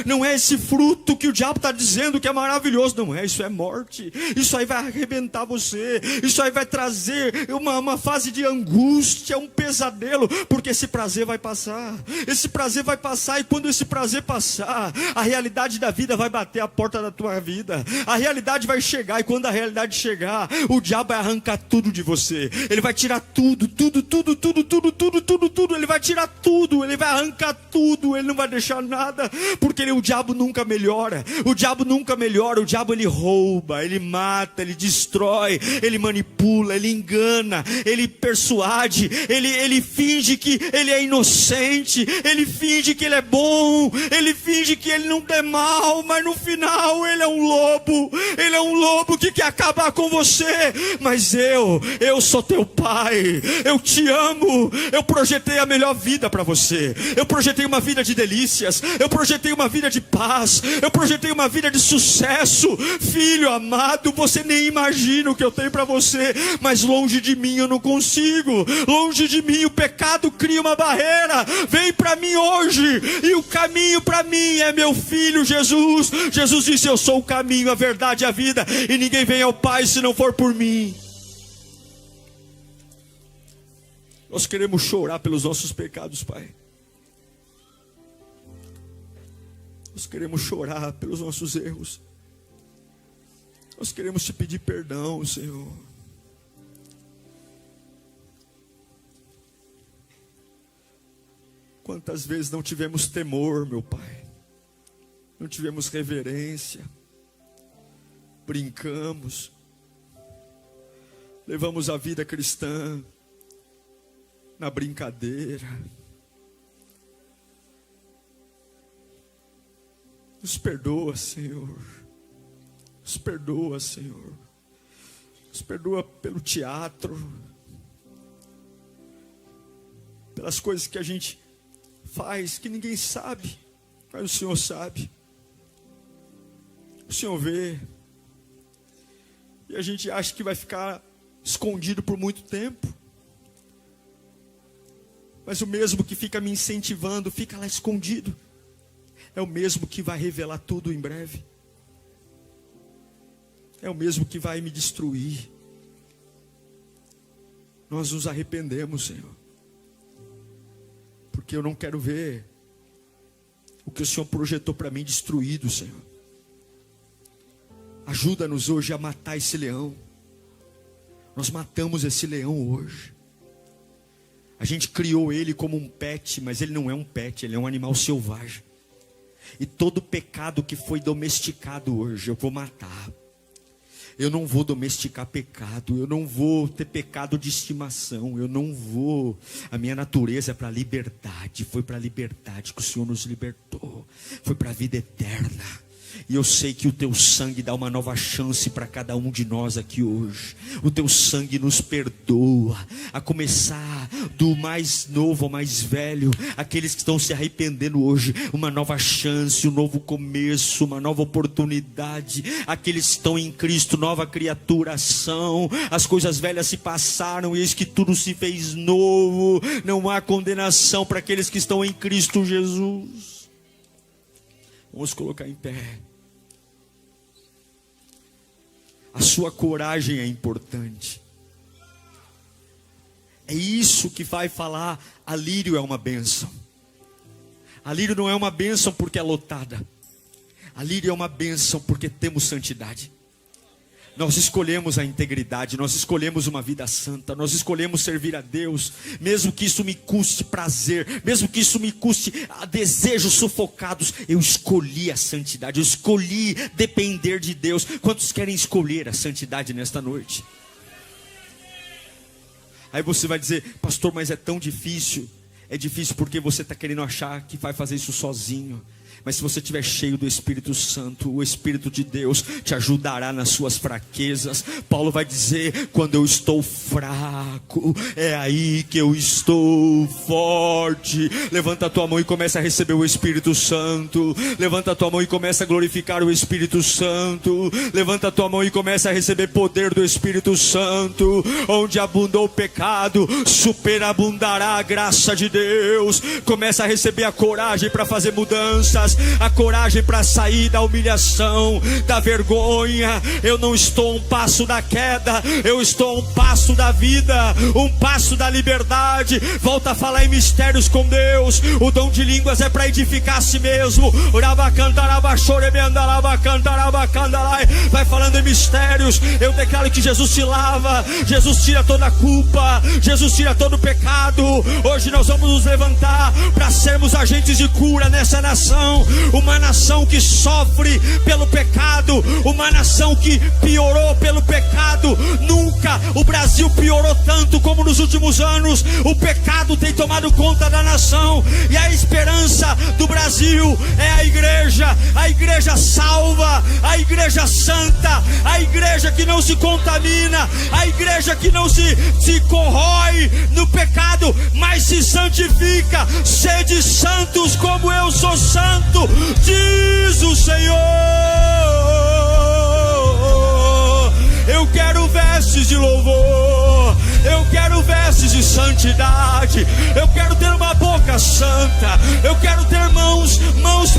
Speaker 1: não é esse fruto que o diabo está dizendo que é maravilhoso. Não é, isso é morte. Isso aí vai arrebentar você. Isso aí vai trazer uma fase de angústia, um pesadelo. Porque esse prazer vai passar. Esse prazer vai passar. E quando esse prazer passar, a realidade da vida vai bater a porta da tua vida. A realidade vai chegar. E quando a realidade chegar, o diabo vai arrancar tudo de você. Ele vai tirar tudo. Ele vai tirar tudo. Ele vai arrancar tudo. Ele não vai deixar nada. porque o diabo nunca melhora. O diabo nunca melhora. O diabo, ele rouba, ele mata, ele destrói, ele manipula, ele engana, ele persuade, ele finge que ele é inocente, ele finge que ele é bom, ele finge que ele não tem mal, mas no final ele é um lobo. Ele é um lobo que quer acabar com você. Mas eu sou teu pai, eu te amo, eu projetei a melhor vida para você, eu projetei uma vida de delícias, eu projetei uma vida de paz, eu projetei uma vida de sucesso. Filho amado, você nem imagina o que eu tenho para você, mas longe de mim eu não consigo, longe de mim o pecado cria uma barreira. Vem para mim hoje, e o caminho para mim é meu filho Jesus. Jesus disse: eu sou o caminho, a verdade e a vida, e ninguém vem ao Pai se não for por mim. Nós queremos chorar pelos nossos pecados, Pai. Nós queremos chorar pelos nossos erros. Nós queremos te pedir perdão, Senhor. Quantas vezes não tivemos temor, meu Pai? Não tivemos reverência. Brincamos. Levamos a vida cristã na brincadeira. Nos perdoa, Senhor. Nos perdoa, Senhor. Nos perdoa pelo teatro, pelas coisas que a gente faz que ninguém sabe, mas o Senhor sabe. O Senhor vê. E a gente acha que vai ficar escondido por muito tempo. Mas o mesmo que fica me incentivando, fica lá escondido, é o mesmo que vai revelar tudo em breve. É o mesmo que vai me destruir. Nós nos arrependemos, Senhor, porque eu não quero ver o que o Senhor projetou para mim destruído, Senhor. Ajuda-nos hoje a matar esse leão. Nós matamos esse leão hoje. A gente criou ele como um pet, mas ele não é um pet, ele é um animal selvagem. E todo pecado que foi domesticado hoje, eu vou matar. Eu não vou domesticar pecado, eu não vou ter pecado de estimação, eu não vou. A minha natureza é para a liberdade, foi para a liberdade que o Senhor nos libertou, foi para a vida eterna. E eu sei que o teu sangue dá uma nova chance para cada um de nós aqui hoje. O teu sangue nos perdoa, a começar do mais novo ao mais velho. Aqueles que estão se arrependendo hoje, uma nova chance, um novo começo, uma nova oportunidade. Aqueles que estão em Cristo, nova criaturação. As coisas velhas se passaram e eis que tudo se fez novo. Não há condenação para aqueles que estão em Cristo Jesus. Vamos colocar em pé. A sua coragem é importante. É isso que vai falar. A Lírio é uma bênção. A Lírio não é uma bênção porque é lotada. A Lírio é uma bênção porque temos santidade. Nós escolhemos a integridade, nós escolhemos uma vida santa, nós escolhemos servir a Deus, mesmo que isso me custe prazer, mesmo que isso me custe desejos sufocados. Eu escolhi a santidade, eu escolhi depender de Deus. Quantos querem escolher a santidade nesta noite? Aí você vai dizer: pastor, mas é tão difícil. É difícil porque você está querendo achar que vai fazer isso sozinho. Mas se você estiver cheio do Espírito Santo, o Espírito de Deus te ajudará nas suas fraquezas. Paulo vai dizer: quando eu estou fraco, é aí que eu estou forte. Levanta a tua mão e começa a receber o Espírito Santo. Levanta a tua mão e começa a glorificar o Espírito Santo. Levanta a tua mão e começa a receber poder do Espírito Santo. Onde abundou o pecado, superabundará a graça de Deus. Começa a receber a coragem para fazer mudanças, a coragem para sair da humilhação, da vergonha. Eu não estou um passo da queda, eu estou um passo da vida, um passo da liberdade. Volta a falar em mistérios com Deus. O dom de línguas é para edificar a si mesmo. Vai falando em mistérios. Eu declaro que Jesus te lava, Jesus tira toda a culpa, Jesus tira todo o pecado. Hoje nós vamos nos levantar para sermos agentes de cura nessa nação. uma nação que sofre pelo pecado, uma nação que piorou pelo pecado. Nunca o Brasil piorou tanto como nos últimos anos. O pecado tem tomado conta da nação, e a esperança do Brasil é a igreja salva, a igreja santa, a igreja que não se contamina, a igreja que não se corrói no pecado, mas se santifica. Sede santos como eu sou santo, diz o Senhor. Eu quero vestes de louvor, eu quero vestes de santidade, eu quero ter uma boca santa, eu quero ter mãos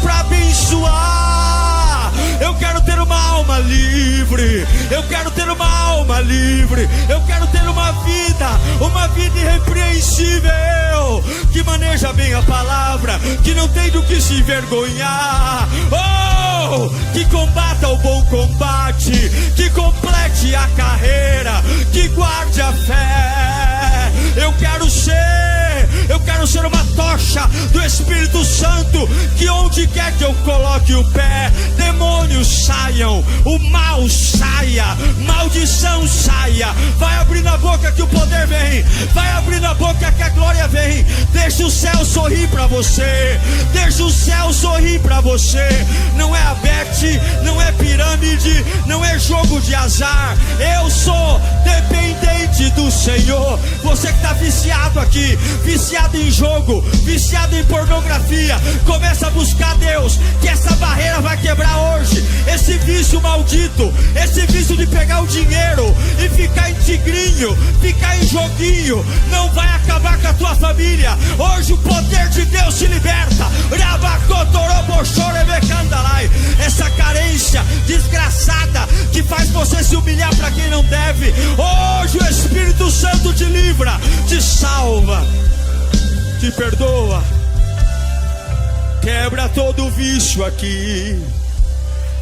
Speaker 1: para abençoar, eu quero ter uma alma livre, eu quero ter uma alma livre, eu quero ter uma vida irrepreensível, que maneja bem a palavra, que não tem do que se envergonhar, que combata o bom combate, que complete a carreira, que guarde a fé. Eu quero ser uma tocha do Espírito Santo, que onde quer que eu coloque o pé, demônios saiam, o mal saia, maldição saia. Vai abrindo a boca que o poder vem, vai abrindo a boca que a glória vem. Deixa o céu sorrir para você, deixa o céu sorrir para você. Não é a Bete, não é pirâmide, não é jogo de azar. Eu sou dependente do Senhor. Você que está viciado aqui, viciado em jogo, viciado em pornografia, começa a buscar Deus, que essa barreira vai quebrar hoje. Esse vício maldito, esse vício de pegar o dinheiro e ficar em tigrinho, ficar em joguinho, não vai acabar com a tua família. Hoje o poder de Deus te liberta. Essa carência desgraçada que faz você se humilhar para quem não deve, hoje o Espírito Santo te livra, te salva, te perdoa. Quebra todo vício aqui,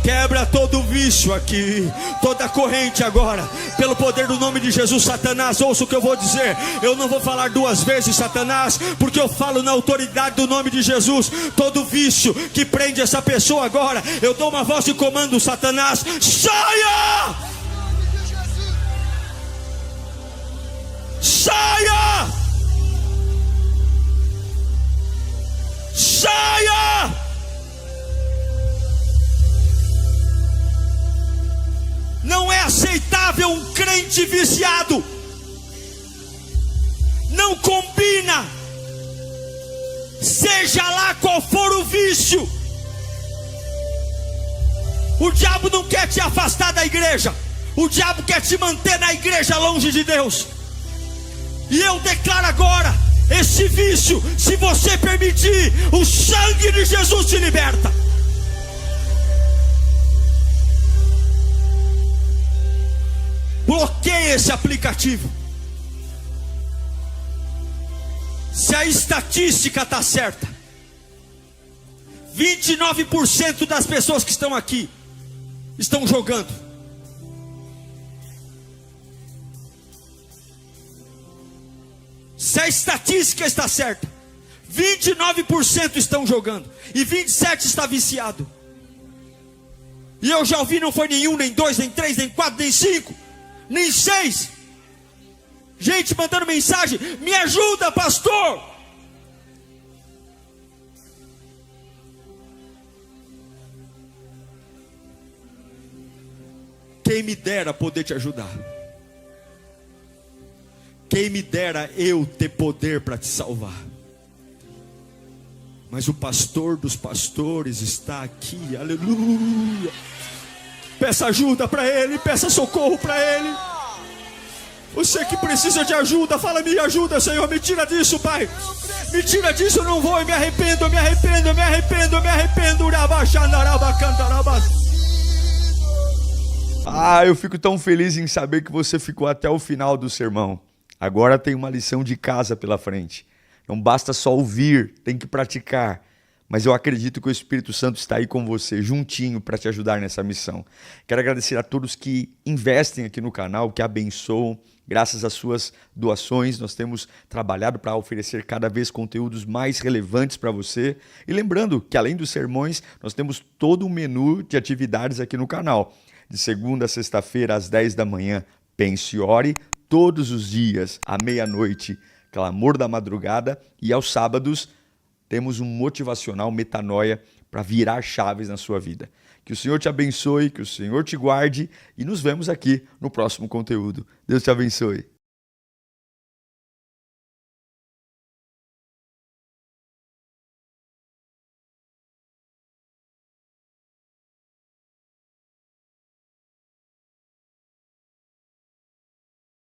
Speaker 1: quebra todo vício aqui, toda corrente agora, pelo poder do nome de Jesus. Satanás, ouça o que eu vou dizer. Eu não vou falar duas vezes Satanás, porque eu falo na autoridade do nome de Jesus. Todo vício que prende essa pessoa agora, eu dou uma voz de comando: Satanás, saia! Saia! Saia! Não é aceitável um crente viciado. Não combina. Seja lá qual for o vício. O diabo não quer te afastar da igreja. O diabo quer te manter na igreja longe de Deus. E eu declaro agora, esse vício, se você permitir, o sangue de Jesus te liberta. Bloqueie esse aplicativo. Se a estatística está certa, 29% das pessoas que estão aqui estão jogando. Se a estatística está certa, 29% estão jogando e 27% está viciado. E eu já ouvi, não foi nenhum, nem dois, nem três, nem quatro, nem cinco, nem seis. Gente mandando mensagem: me ajuda, pastor. Quem me dera poder te ajudar. Quem me dera eu ter poder para te salvar. Mas o pastor dos pastores está aqui, aleluia. Peça ajuda para ele, peça socorro para ele. Você que precisa de ajuda, fala: me ajuda, Senhor, me tira disso, Pai. Me tira disso, eu não vou, eu me arrependo, eu me arrependo, eu me arrependo, eu me arrependo.
Speaker 2: Eu fico tão feliz em saber que você ficou até o final do sermão. Agora tem uma lição de casa pela frente. Não basta só ouvir, tem que praticar. mas eu acredito que o Espírito Santo está aí com você, juntinho, para te ajudar nessa missão. Quero agradecer a todos que investem aqui no canal, que abençoam. Graças às suas doações, nós temos trabalhado para oferecer cada vez conteúdos mais relevantes para você. E lembrando que, além dos sermões, nós temos todo um menu de atividades aqui no canal. De segunda a sexta-feira, às 10 da manhã, Pense e Ore. Todos os dias, à meia-noite, Clamor da Madrugada. E aos sábados, temos um motivacional Metanoia para virar chaves na sua vida. Que o Senhor te abençoe, que o Senhor te guarde e nos vemos aqui no próximo conteúdo. Deus te abençoe.